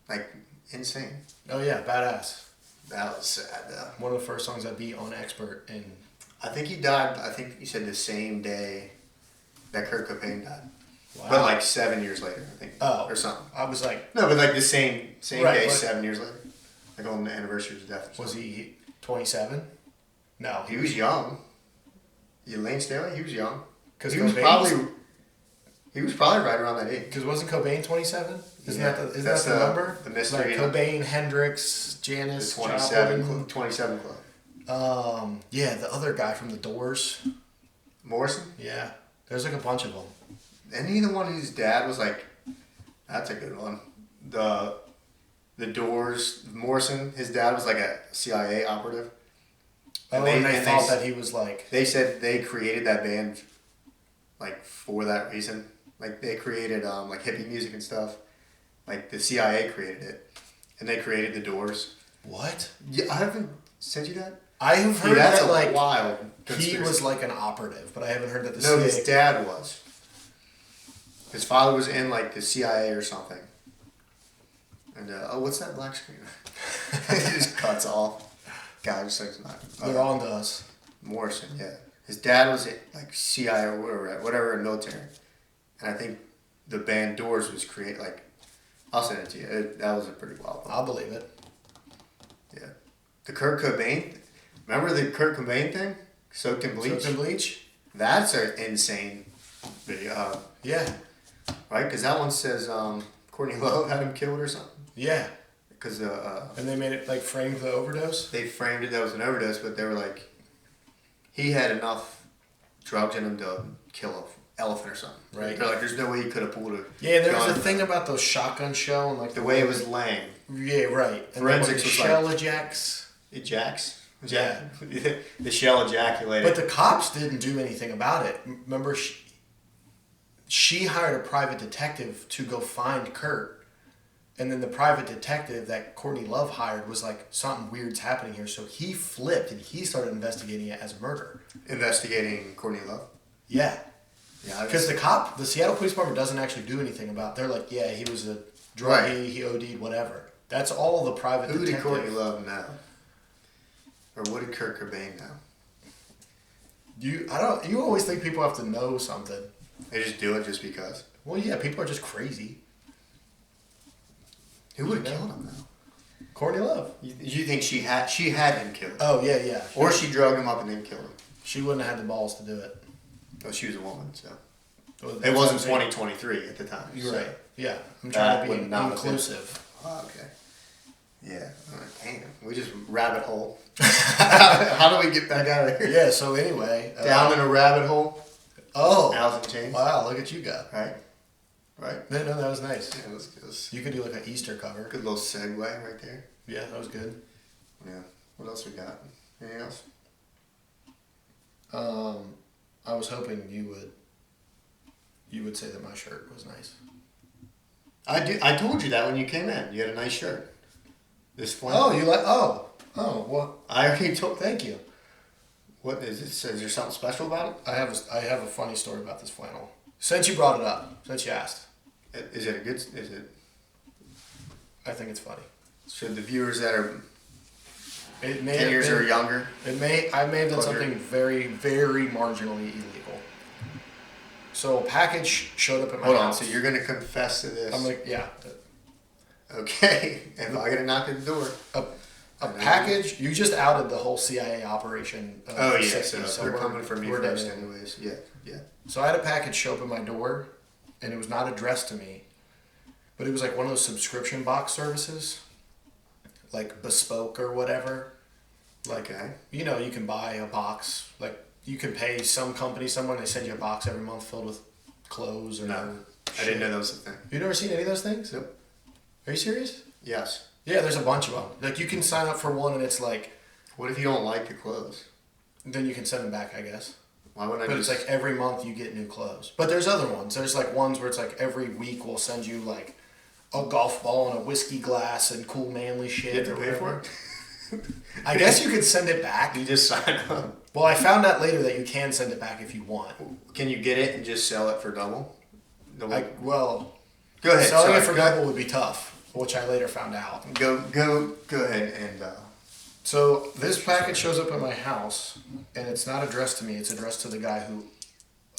like, insane. Oh yeah, badass. That was sad, though. One of the first songs I beat on Expert and I think he died, I think you said the same day that Kurt Cobain died. wow. But like 7 years later, I think. Oh. Or something. I was like, No, but like the same Right, day, but- 7 years later. Like on the anniversary of his death. or was something. he 27? No. He was young. Elaine Staley, he was young. Because He was probably right around that age. Because wasn't Cobain 27? Isn't Yeah, that that's the number? the mystery. Like Cobain, Hendrix, The Janis, 27 Joplin. Club. Yeah, the other guy from the Doors. Morrison? Yeah, there's like a bunch of them. Isn't he the one whose dad was like, that's a good one. The Doors, Morrison, his dad was like a CIA operative. And they thought that he was like... They said they created that band like for that reason. Like they created like hippie music and stuff. Like the CIA created it. And they created the Doors. What? Yeah, I haven't sent you that. I have Dude, heard that's that a like wild he conspiracy. was like an operative, but I haven't heard that the No, CIA... his dad was. His father was in like the CIA or something. And what's that black screen? He just cuts off. God, just like not. They're on to us. Morrison, yeah. His dad was like CIA or whatever in military, and I think the band Doors was created like. I'll send it to you. That was a pretty wild one. I'll believe it. Yeah, the Kurt Cobain. Remember the Kurt Cobain thing? Soaked in bleach. Soaked in bleach? That's an insane video, Yeah. right? Because that one says Courtney Love had him killed or something. Yeah. Because And they made it like framed the overdose? they framed it that was an overdose, but they were like, he had enough drugs in him to kill an elephant or something. Right. They're like, there's no way he could have pulled a Yeah, there was gun. a thing about those shotgun shell and like The way it was laying. Yeah, right. And Forensics the was shell ejects. Ejacts? Yeah. The shell ejaculated. But the cops didn't do anything about it. Remember, she hired a private detective to go find Kurt. And then the private detective that Courtney Love hired was like, something weird's happening here. So he flipped and he started investigating it as a murder. Investigating Courtney Love. Yeah. Yeah. Because the Seattle Police Department doesn't actually do anything about it. They're like, yeah, he was a drug, Right. he OD'd, whatever. That's all the private Who did detective. Courtney Love know? Or what did Kurt Cobain know? You always think people have to know something. They just do it just because. Well, yeah, people are just crazy. Who would have You know? killed him though? Courtney Love. You think she had him killed? Oh, yeah. Or she drugged him up and then killed him? She wouldn't have had the balls to do it. Oh, she was a woman, so. Well, It that's wasn't what I'm saying. 2023 at the time. You're so. right. Yeah. I'm That trying to would be not have been- inclusive. Oh, okay. Yeah. Damn. We just rabbit hole. How do we get back out of here? Yeah, so anyway. Down in a rabbit hole. Oh. Alice in Chains. Wow, look at you go. Right? Right? No, that was nice. Yeah, it was You could do like an Easter cover. good little segue right there. Yeah, that was good. Yeah. What else we got? Anything else? I was hoping you would say that my shirt was nice. I told you that when you came in. You had a nice shirt. This flannel. Oh, you like? Oh, what? I already told. Thank you. What is it? Is there something special about it? I have a funny story about this flannel. Since you brought it up, since you asked, Is it a good? Is it? I think it's funny. Should the viewers that are It may 10 have years been, or younger? I may have done Pleasure. something very, very marginally illegal. So a package showed up at my Hold on. house. So you're gonna confess to this? I'm like, yeah. Okay. If I get a knock at the door. A package. You just outed the whole CIA operation. Oh yeah. 60s, So they're coming for me we're first, dead in. anyways. Yeah. Yeah. So I had a package show up at my door, and it was not addressed to me, but it was like one of those subscription box services, like Bespoke or whatever. Like, Okay. you know, you can buy a box. Like, you can pay some company, someone, they send you a box every month filled with clothes or No. I shit. didn't know that was a thing. You never seen any of those things? Nope. Are you serious? Yes. Yeah, there's a bunch of them. Like, you can sign up for one, and it's like, What if you don't like the clothes? then you can send them back, I guess. Why wouldn't I But it's just? like every month you get new clothes. But there's other ones. There's like ones where it's like every week we'll send you like a golf ball and a whiskey glass and cool manly shit. you have to or pay for whatever. it. I guess you could send it back. You just sign up. Well, I found out later that you can send it back if you want. Can you get it and just sell it for double? Well, Go ahead. selling sorry. it for double would be tough, which I later found out. Go ahead and. So this package shows up at my house, and it's not addressed to me. It's addressed to the guy who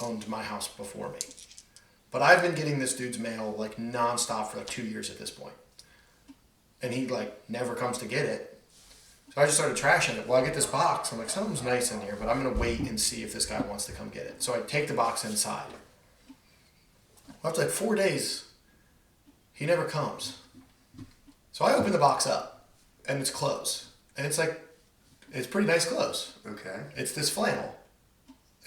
owned my house before me. But I've been getting this dude's mail like nonstop for like 2 years at this point, and he like never comes to get it. So I just started trashing it. Well, I get this box. I'm like, something's nice in here, but I'm gonna wait and see if this guy wants to come get it. So I take the box inside. After like 4 days, he never comes. So I open the box up, and it's clothes. And it's like, it's pretty nice clothes. Okay. It's this flannel.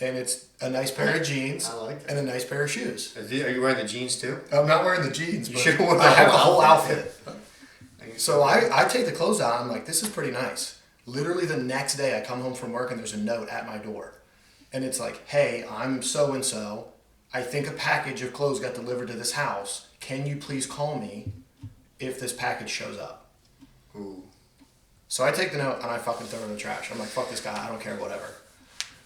And it's a nice pair of jeans I like that. and a nice pair of shoes. Are you wearing the jeans too? I'm not wearing the jeans, You but should've worn the I have the whole whole outfit. outfit. So I take the clothes out. I'm like, this is pretty nice. Literally the next day I come home from work and there's a note at my door. And it's like, hey, I'm so-and-so. I think a package of clothes got delivered to this house. Can you please call me if this package shows up? Ooh. So I take the note and I fucking throw it in the trash. I'm like, fuck this guy. I don't care, whatever.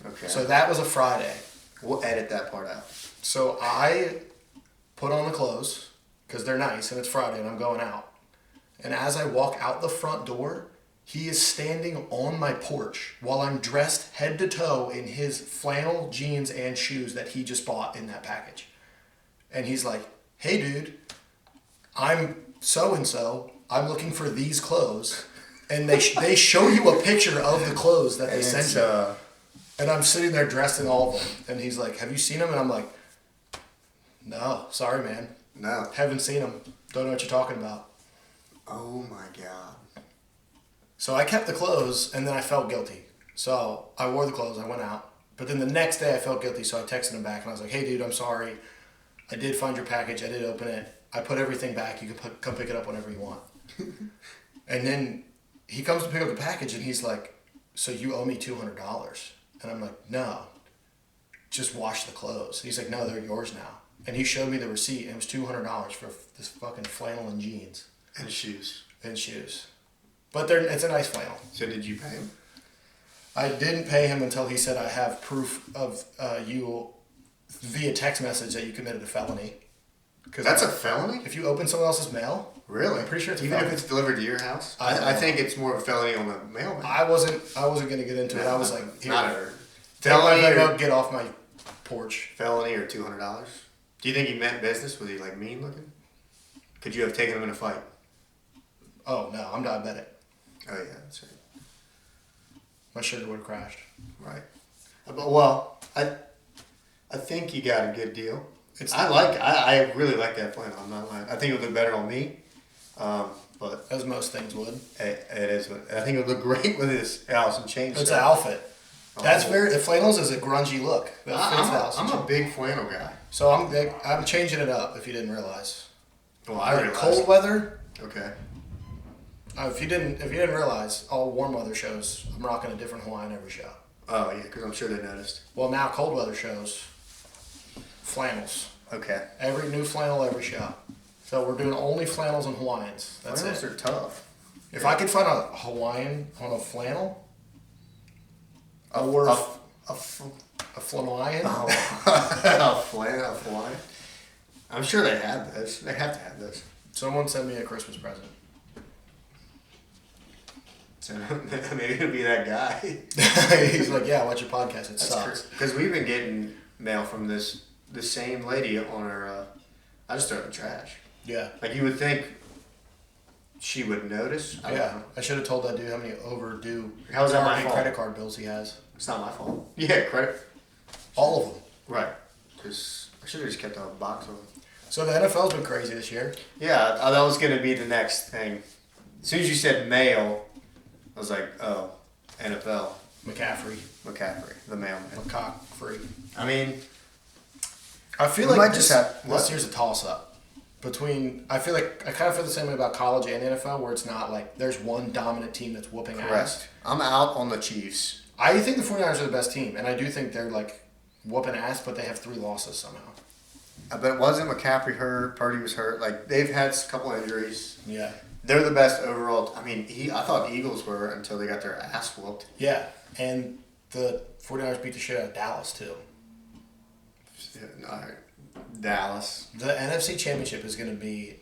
Okay. So that was a Friday. We'll edit that part out. So I put on the clothes because they're nice and it's Friday and I'm going out. And as I walk out the front door, he is standing on my porch while I'm dressed head to toe in his flannel jeans and shoes that he just bought in that package. And he's like, hey dude, I'm so-and-so. I'm looking for these clothes. And they show you a picture of the clothes that they And sent it's, you. And I'm sitting there dressed in all of them. And he's like, have you seen them? And I'm like, no, sorry, man. no. Haven't seen them. Don't know what you're talking about. Oh my god. So I kept the clothes, and then I felt guilty. So I wore the clothes. I went out. But then the next day I felt guilty, so I texted him back, and I was like, hey, dude, I'm sorry. I did find your package. I did open it. I put everything back. You can come pick it up whenever you want. And then he comes to pick up the package, and he's like, so you owe me $200. And I'm like, no, just wash the clothes. He's like, no, they're yours now. And he showed me the receipt, and it was $200 for this fucking flannel and jeans And shoes. and shoes. But it's a nice flannel. So did you pay him? I didn't pay him until he said I have proof of you via text message that you committed a felony. That's a felony? If you open someone else's mail, Really? I'm pretty sure it's a even if felony. it's delivered to your house. I don't I know. think it's more of a felony on the mailman. I wasn't going to get into it. I was like, here, not a take my felony Venmo, or get off my porch. felony or $200. Do you think he meant business? Was he like mean looking? Could you have taken him in a fight? Oh no, I'm diabetic. Oh yeah, that's right. My sugar would have crashed. Right. But, well, I think you got a good deal. I really like that flannel. I'm not lying. I think it would look better on me. But As most things would. it is. I think it would look great with his Allison chain. It's shirt. an outfit. That's Oh. very. The flannels is a grungy look. That fits the Allison I'm chain. a big flannel guy. So I'm changing it up. If you didn't realize. Well, I Like realized. cold weather. Okay. If you didn't realize, all warm weather shows, I'm rocking a different Hawaiian every show. Oh yeah, because I'm sure they noticed. Well, now cold weather shows flannels. Okay. Every new flannel, every show. So we're doing only flannels and Hawaiians. That's Flannels it. are tough. If I could find a Hawaiian on a flannel, or A a flannelian, a Hawaiian. I'm sure they have those. They have to have those. someone send me a Christmas present. So maybe it'll be that guy. He's like, yeah, watch your podcast. It That's sucks. because we've been getting mail from the same lady on her. I just throw it in the trash. Yeah. Like you would think she would notice. I don't know. I should have told that dude how many overdue How's that my fault? credit card bills he has. It's not my fault. Yeah, credit. All of them. Right. Because I should have just kept a box of them. So the NFL's been crazy this year. Yeah, that was going to be the next thing. As soon as you said mail, I was like, oh, NFL. McCaffrey, The mailman. McCock free. I mean, I feel We like might this, just have- this what? year's a toss-up between. I feel like I kind of feel the same way about college and NFL, where it's not like there's one dominant team that's whooping ass. correct. I'm out on the Chiefs. I think the 49ers are the best team, and I do think they're like whooping ass, but they have 3 losses somehow. But it wasn't McCaffrey hurt. Purdy was hurt. Like, they've had a couple injuries. Yeah. They're the best overall. I mean, I thought Eagles were until they got their ass whooped. Yeah, and the 49ers beat the shit out of Dallas too. All right. Dallas. The NFC Championship is going to be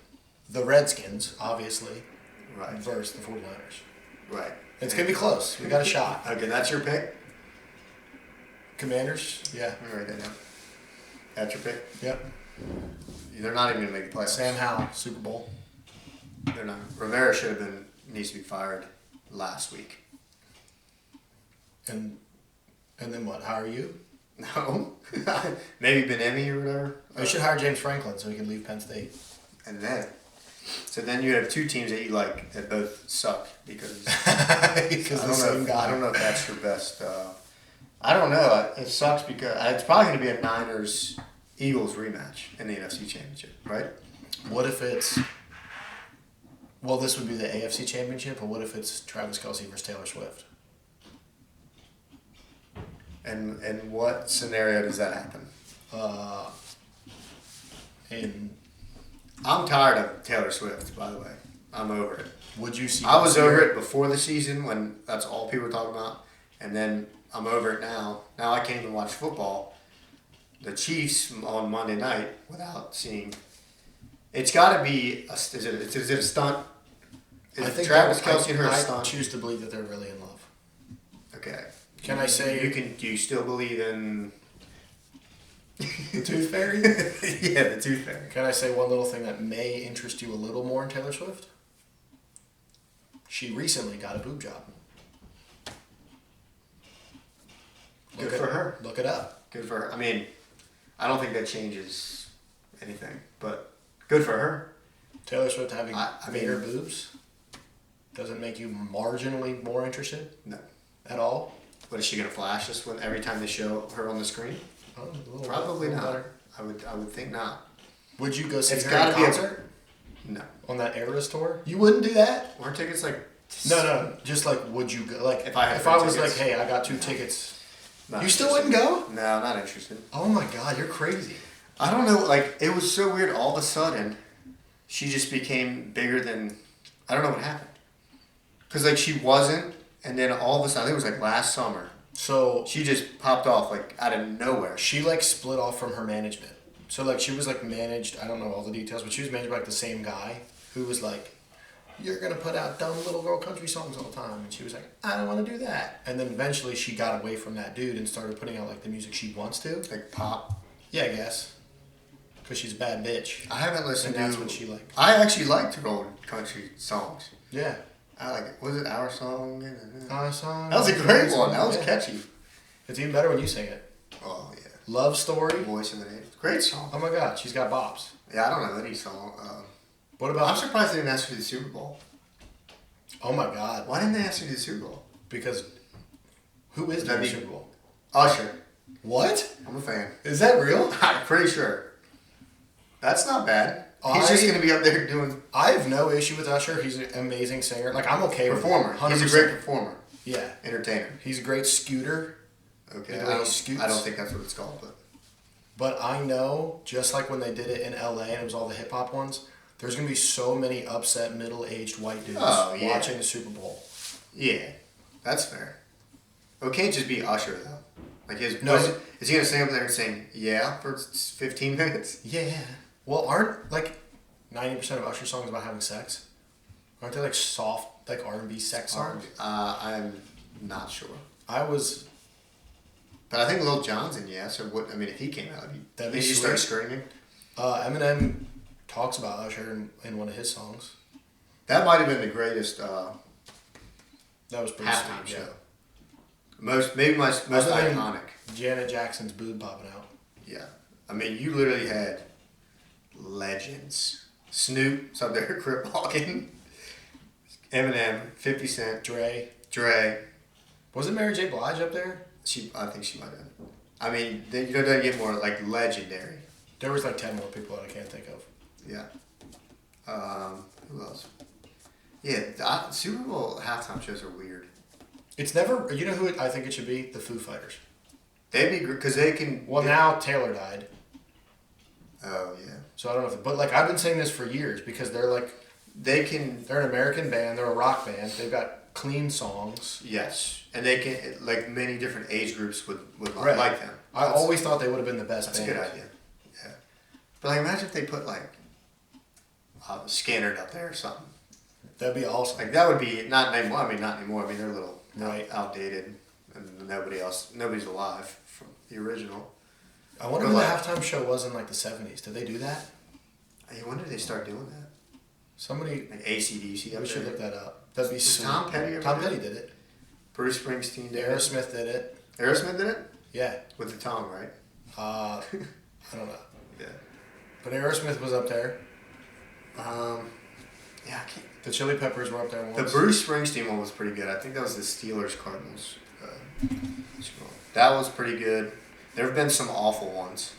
the Redskins, obviously, Right. versus the 49ers. Right. It's going to be close. We got a shot. Okay, that's your pick? Commanders? Yeah. Let me write that down. That's your pick? Yep. They're not even going to make the playoffs. Sam Howell, Super Bowl. They're not. Rivera needs to be fired last week. And then what? Hire you? No. Maybe Benemi or whatever. We should hire James Franklin so he can leave Penn State. And then you have 2 teams that you like that both suck because Because I the same guy. don't know if that's your best. I don't know. It sucks because it's probably going to be a Niners Eagles rematch in the NFC Championship, right? What if it's... Well, this would be the AFC Championship, but what if it's Travis Kelce versus Taylor Swift? And in what scenario does that happen? I'm tired of Taylor Swift, by the way. I'm over it. Would you see... I was over it before the season when that's all people were talking about. And then I'm over it now. Now I can't even watch football. The Chiefs on Monday night without seeing. It's got to be, is it a stunt? Is Travis Kelce and her a I stunt? choose to believe that they're really in love. Okay. Can I say... Do you still believe in... The Tooth Fairy? Yeah, the Tooth Fairy. Can I say one little thing that may interest you a little more in Taylor Swift? She recently got a boob job. Good for her. Look it up. Good for her. I mean, I don't think that changes anything, but good for her. Taylor Swift having I mean- bigger boobs doesn't make you marginally more interested No. at all? What is she gonna flash us when every time they show her on the screen? Oh, a little Probably bit, a little not. better. I would think not. Would you go see It's her in gotta be a- concert No. on that Eras tour? You wouldn't do that? Weren't tickets like? No. Just like, would you go? Like, If I had if free I was tickets. like, hey, I got 2 tickets. Not You still interested. wouldn't go? No, not interested. Oh my God, you're crazy. I don't know. Like it was so weird. All of a sudden, she just became bigger than. I don't know what happened. Cause like she wasn't, and then all of a sudden, I think it was like last summer. So She just popped off like out of nowhere. she like split off from her management. So like she was like managed, I don't know all the details, but she was managed by like the same guy who was like, you're gonna put out dumb little girl country songs all the time, and she was like, I don't want to do that. And then eventually she got away from that dude and started putting out like the music she wants to. Like pop. Yeah, I guess, because she's a bad bitch. I haven't listened And that's to. what she liked. I actually liked her old country songs. Yeah. I like it. Was it Our Song? Our song. That was a great one. That was Yeah. catchy. It's even better when you sing it. Oh yeah. Love Story. Voice in the Name. Great song. Oh my God, she's got bops. Yeah, I don't know any song. What I'm about? surprised they didn't ask her to the Super Bowl. Oh my God. Why didn't they ask her to the Super Bowl? Because who is doing That'd the be- Super Bowl? Usher. What? I'm a fan. Is that real? I'm pretty sure. That's not bad. He's just gonna be up there doing I have no issue with Usher. He's an amazing singer. Like I'm okay with performer. it. He's a 100%. great performer, Yeah. entertainer. He's a great scooter. Okay, The way he scoots. I don't think that's what it's called, but But I know, just like when they did it in LA and it was all the hip hop ones, there's gonna be so many upset middle aged white dudes watching the Super Bowl. yeah, that's fair. It can't just be Usher though. Like No. is he gonna stand up there and sing "Yeah" for 15 minutes? Yeah. Well, aren't like 90% of Usher songs about having sex? Aren't they like soft, like R&B sex songs? I'm not sure, but I think Lil Jon's in "Yeah." So what? I mean, if he came out, That'd be he start sweet. screaming. Eminem talks about Usher in one of his songs. That might have been the greatest That was pretty halftime sweet. show. Most Other than iconic. Janet Jackson's boob popping out. Yeah, I mean, you literally had legends. Snoop's up there, crip walking. Eminem, 50 Cent, Dre. Wasn't Mary J. Blige up there? I think she might have. I mean, you know, they get more like legendary. There was like 10 more people that I can't think of. Yeah. Who else? Yeah, Super Bowl halftime shows are weird. It's never. You know who I think it should be? The Foo Fighters. They'd be because they can. Well, now Taylor died, Oh yeah. so I don't know. But like I've been saying this for years because they're like They can. they're an American band. They're a rock band. They've got clean songs. Yes, and they can like many different age groups would Right. like them. I always thought they would have been the best That's a band. good idea. Yeah, but like imagine if they put like Scannerd up there or something. That'd be awesome. Like that would be not anymore. I mean, not anymore. I mean, they're a little Right. outdated, and nobody's alive from the original. I wonder But who the like- halftime show was in like the 70s. Did they do that? I wonder if they start doing that. Somebody. Like AC/DC up We should there. look that up. That'd be Was sweet. Tom Petty ever Tom do it? Petty did it. Bruce Springsteen did it. Aerosmith did it. Aerosmith did it Yeah. with the tongue, right? I don't know. Yeah. But Aerosmith was up there. Yeah, I can't. The Chili Peppers were up there The once. Bruce Springsteen one was pretty good. I think that was the Steelers Cardinals. Super Bowl. That was pretty good. There have been some awful ones.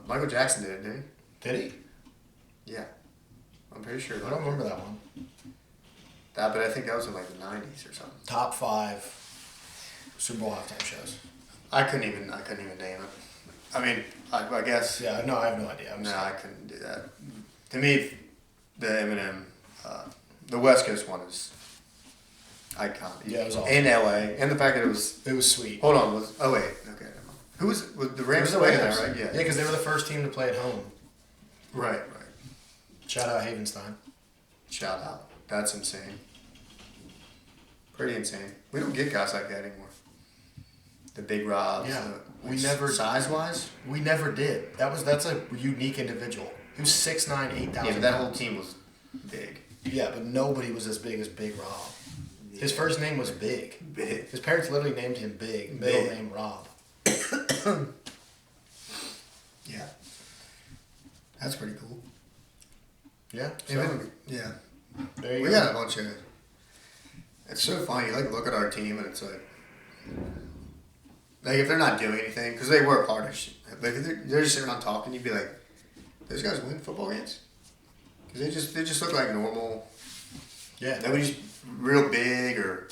Michael Jackson did it, didn't Did he? he? Yeah, I'm pretty sure. I don't remember that one. That, but I think that was in like the '90s or something. Top 5 Super Bowl halftime shows. I couldn't even name it. I mean, I guess. Yeah, no, I have no idea. I'm No, sorry. I couldn't do that. To me, the Eminem, the West Coast one is iconic. Yeah, it was awesome. In LA, and the fact that it was. It was sweet. Hold on, oh wait, okay. Never mind. Who was the It Rams was the playing Rams. there, right? Yeah, because they were the first team to play at home. Right. Shout out Havenstein. Shout out. That's insane. Pretty insane. We don't get guys like that anymore. The Big Robs. Yeah, we never- size wise. We never did. That's a unique individual. He was 6'9", 8,000 Yeah, but that whole pounds. team was big. Yeah, but nobody was as big as Big Rob. His first name was Big. Big. His parents literally named him Big. Middle Big. name Rob. Yeah. That's pretty cool. Yeah. So, Even, yeah. there you We go. got a bunch of. It's so funny. Like, look at our team, and it's like if they're not doing anything, because they work hard and shit. But if they're just sitting around talking, you'd be like, those guys win football games, because they just look like normal. Yeah. Nobody's real big, or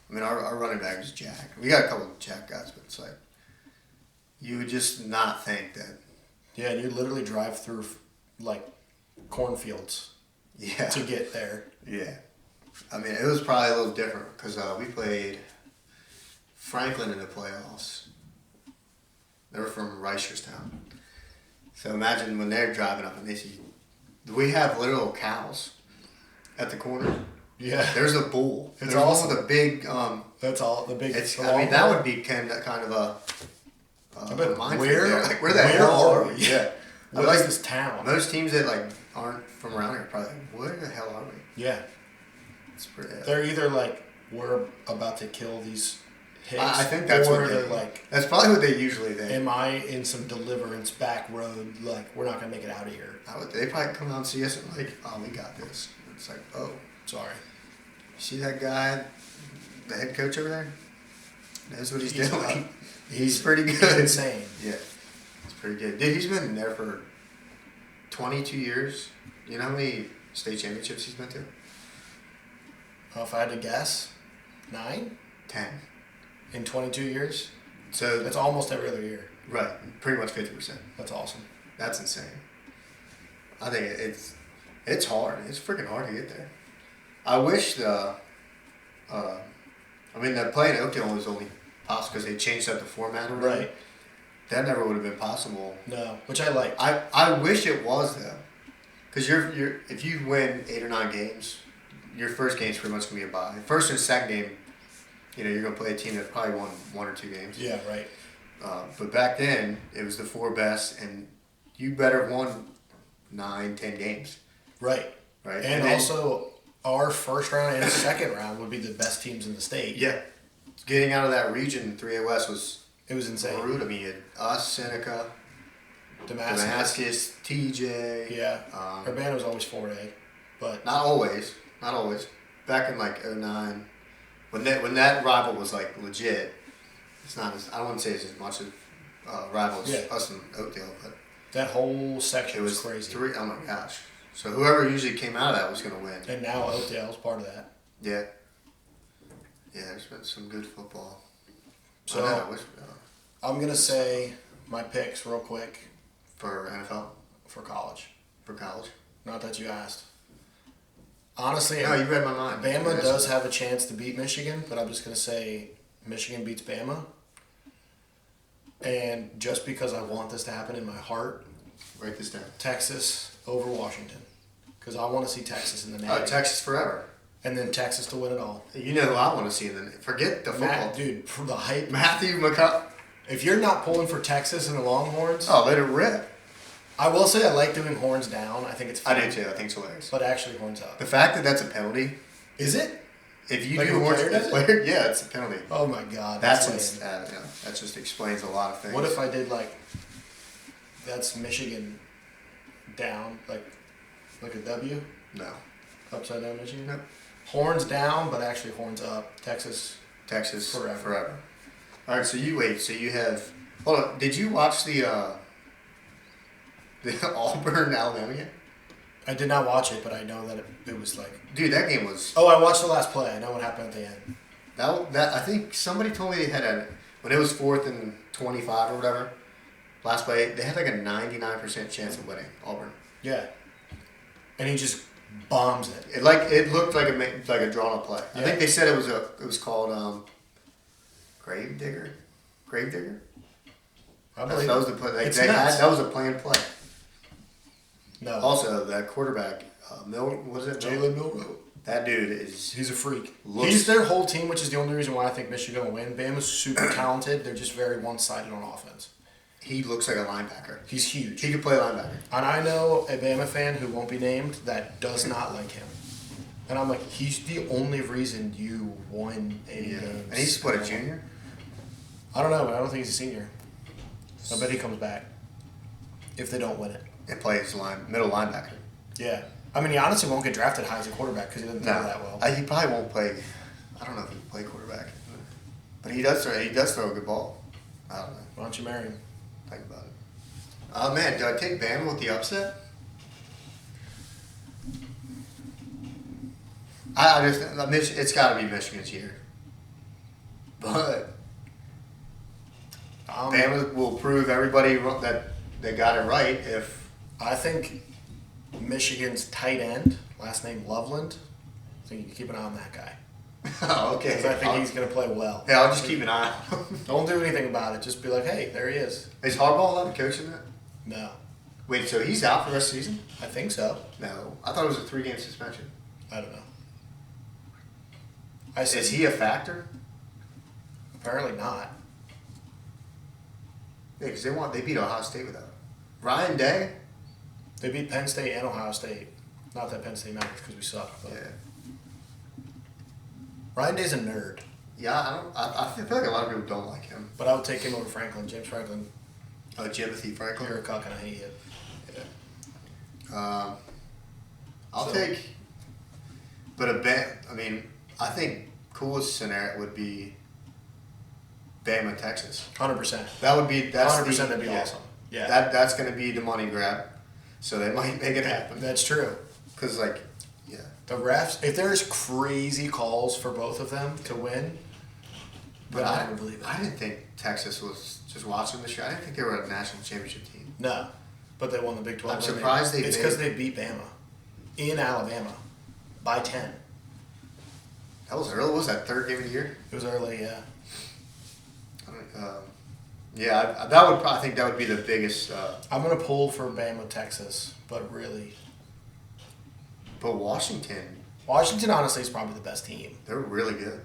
I mean, our running back is jacked. We got a couple of jack guys, but it's like you would just not think that. Yeah, and you literally drive through like cornfields Yeah. to get there. Yeah. I mean, it was probably a little different because we played Franklin in the playoffs. They were from Reisterstown. So imagine when they're driving up and they see, we have little cows at the corner. Yeah. There's a bull. It's There's awesome. one with a big, That's all. The big. it's, the I mean, long that one. would be kind of a bet, minefield where- there. Like, where the where hell are are we? we? Yeah. What Like, is this town? most teams that like aren't from around here are probably like, where the hell are we? Yeah. It's pretty. They're either like, we're about to kill these hicks, I think that's or what they're like, That's probably what they usually think. am I in some deliverance back road? Like, we're not gonna make it out of here. They probably come out and see us and like, oh, we got this. It's like, oh, Sorry. see that guy, the head coach over there? Knows what he's He's doing. up. He's pretty good. He's insane. Yeah, he's pretty good. Dude, he's been there for 22 years. You know how many state championships he's been to? If I had to guess, 9. 10. in 22 years. So That's almost every other year. right, pretty much 50%. That's awesome. That's insane. I think it's hard. It's freaking hard to get there. I wish the play in Oakdale was only possible because they changed up the format. Right. That never would have been possible. No, which I like. I wish it was though, because you're if you win 8 or 9 games, your first game's pretty much gonna be a bye. First and second game, you're gonna play a team that probably won 1 or 2 games. Yeah, right. But back then it was the 4 best, and you better have won 9, 10 games. Right. Right. And then, also, our first round and second round would be the best teams in the state. yeah, getting out of that region 3A West was It was insane. rude. I mean, you had us, Seneca, Damascus, TJ. Yeah. Um, Urbana was always 4A, but Not always. Back in like 09, when that rival was like legit, it's not as, I don't want to say it's as much of rival as us in Oakdale, but that whole section it was was crazy. 3. Oh my gosh! So whoever usually came out of that was gonna win. And now Oakdale's part of that. Yeah. Yeah, there's been some good football. So I wish, I'm gonna say my picks real quick for NFL, for college. for college. Not that you asked. Honestly, No, you read my mind. Bama does have a chance to beat Michigan, but I'm just going to say Michigan beats Bama. And just because I want this to happen in my heart, Write this down. Texas over Washington. Because I want to see Texas in the Oh, net. Texas forever. And then Texas to win it all. You know who I want to see in the forget the football. Dude, for the hype. Matthew McCullough. If you're not pulling for Texas and the Longhorns, Oh, let it rip. I will say I like doing horns down. I think it's fun. I do too. I think it's hilarious. But actually horns up. The fact that that's a penalty, Is it? if you Like do a horse player does it? player, yeah, it's a penalty. Oh my God. That's lame. that just explains a lot of things. What if I did that's Michigan down, like a W, No, upside down Michigan? Nope. Horns down, but actually horns up. Texas. Texas Forever. All right, so you wait. So you have. Hold on. Did you watch the Auburn Alabama game? I did not watch it, but I know that it was like. Dude, that game was. Oh, I watched the last play. I know what happened at the end. That I think somebody told me they had when it was 4th and 25 or whatever. Last play, they had like a 99% chance of winning Auburn. Yeah. And he just bombs it. It looked like a drawn up play. I Yeah. think they said it was called Gravedigger. Gravedigger. I That believe was the play. It's nuts. That was a planned play. No. Also, that quarterback, Jalen Milroe. That dude is. He's a freak. Looks- He's their whole team, which is the only reason why I think Michigan will win. Bama's super talented. They're just very one-sided on offense. He looks like a linebacker. He's huge. He could play linebacker. And I know a Bama fan who won't be named that does not like him. And I'm like, he's the only reason you won 80 games. And he's what, a junior? I don't know, but I don't think he's a senior. I bet he comes back if they don't win it. And plays middle linebacker. Yeah. I mean, he honestly won't get drafted high as a quarterback because he doesn't throw that well. He probably won't play. I don't know if he can play quarterback, but he does throw a good ball. I don't know. Why don't you marry him? Think about it. Oh man, do I take Bama with the upset? It's got to be Michigan's year, but Bama will prove everybody that they got it right if. I think Michigan's tight end, last name Loveland, I think you can keep an eye on that guy. Oh, okay. Because I think he's going to play well. Yeah, I'll just keep an eye on him. Don't do anything about it. Just be like, hey, there he is. Is Harbaugh allowed to coach in that? No. Wait, so he's out for the rest of the season? I think so. No, I thought it was a 3-game suspension. I don't know. Is he a factor? Apparently not. Yeah, because they beat Ohio State without him. Ryan Day? They beat Penn State and Ohio State. Not that Penn State matters because we suck. But Yeah. Ryan Day's a nerd. Yeah, I feel like a lot of people don't like him. But I would take him over Franklin. James Franklin, Oh, Jimothy Franklin? you're a cock and I hate you. Yeah. I'll So- take, but I think coolest scenario would be Bama, Texas. 100%. That's 100% that'd be awesome. Yeah. That's going to be the money grab. So they might make it happen. That's true. Because, The refs, if there's crazy calls for both of them to win, But I don't believe it. I didn't think Texas was just watching the show. I didn't think they were a national championship team. No, but they won the Big 12. I'm surprised they It's made- because they beat Bama in Alabama by 10. That was early. What was that, third game of the year? It was early, yeah. I think that would be the biggest. I'm going to pull for Bama, Texas, but really, But Washington, Washington honestly is probably the best team. they're really good.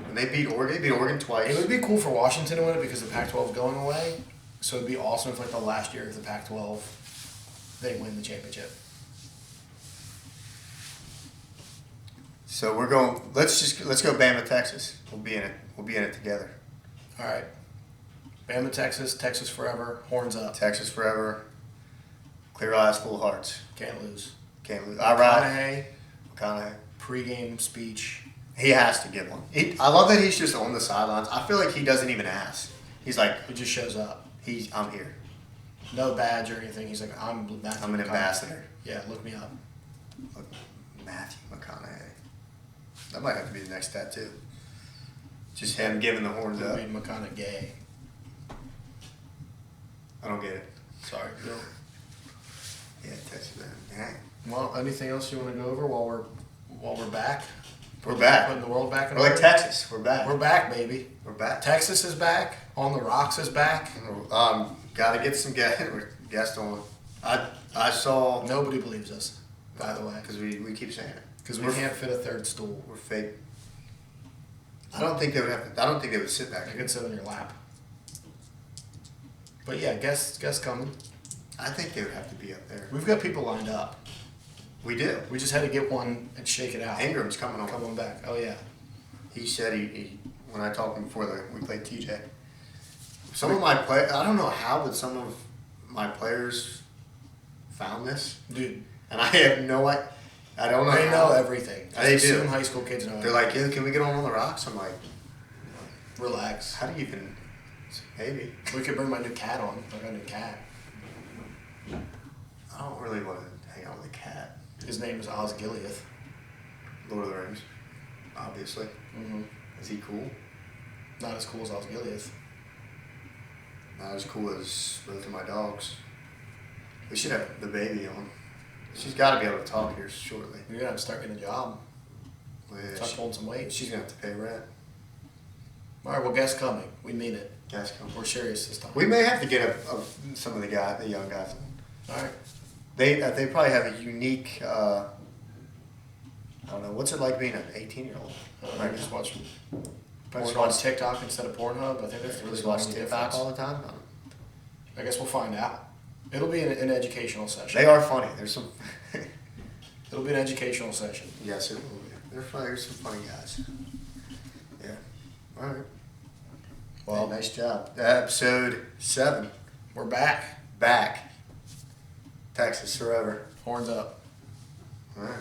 And they beat Oregon. They beat Oregon twice. It would be cool for Washington to win it because the Pac-12 is going away. So it'd be awesome if, like, the last year of the Pac-12, they win the championship. So we're going. Let's go Bama, Texas. We'll be in it. We'll be in it together. All right. Bama, Texas, Texas forever, horns up. Texas forever. Clear eyes, full hearts. Can't lose. Can't lose. All right. McConaughey, McConaughey. pregame speech. He has to get one. I love that he's just on the sidelines. I feel like he doesn't even ask. He's like, He just shows up. I'm here. No badge or anything. He's like, I'm Matthew I'm an McConaughey. ambassador. Yeah, look me up. Look, Matthew McConaughey. That might have to be the next tattoo. Just him giving the horns up. Made McConaughey. I don't get it. Sorry, Bill. Yeah, Texas, man. Dang. Well, anything else you want to go over while we're back? We're back. Putting the world back in We're like order? Texas. We're back. We're back, baby. We're back. Texas is back. On the Rocks is back. Gotta get some guests on. I saw Nobody believes us, by the way, because we keep saying it because we can't fit a third stool. we're fake. I don't think they would have. I don't think they would sit back I here. could sit on your lap. But yeah, guests coming. I think they would have to be up there. We've got people lined up. We do. We just had to get one and shake it out. Ingram's coming on. Come on back. Oh yeah. He said he when I talked to him before we played TJ. Some of my play I don't know how, but some of my players found this, Dude, and I have no idea. I don't know. they how. know everything. They Just do. assume high school kids know They're everything. like, yeah, can we get on the rocks? I'm like, Relax. how do you even? Maybe. We could bring my new cat on. I got a new cat. I don't really want to hang out with a cat. His name is Oz Gileath. Lord of the Rings, obviously. Mm-hmm. Is he cool? Not as cool as Oz Gileath. Not as cool as both of my dogs. We should have the baby on. She's got to be able to talk here shortly. You're gonna have to start getting a job. Well, yeah, Start pulling some weight. she's gonna have to pay rent. All right, well, guests coming. We mean it. Guys, come. We're serious this time. We may have to get some of the young guys. All right. They probably have a unique. I don't know. What's it like being an 18-year-old? I just watch Just porn on watch- TikTok instead of Pornhub. I think that's really Just the watch only TikTok difference. all the time. I guess we'll find out. It'll be an educational session. They are funny. There's some. It'll be an educational session. Yes, it will be. They're funny. There's some funny guys. Yeah. All right. Well, Hey, nice job. Episode 7. we're back. Back. Texas forever. Horns up. All right.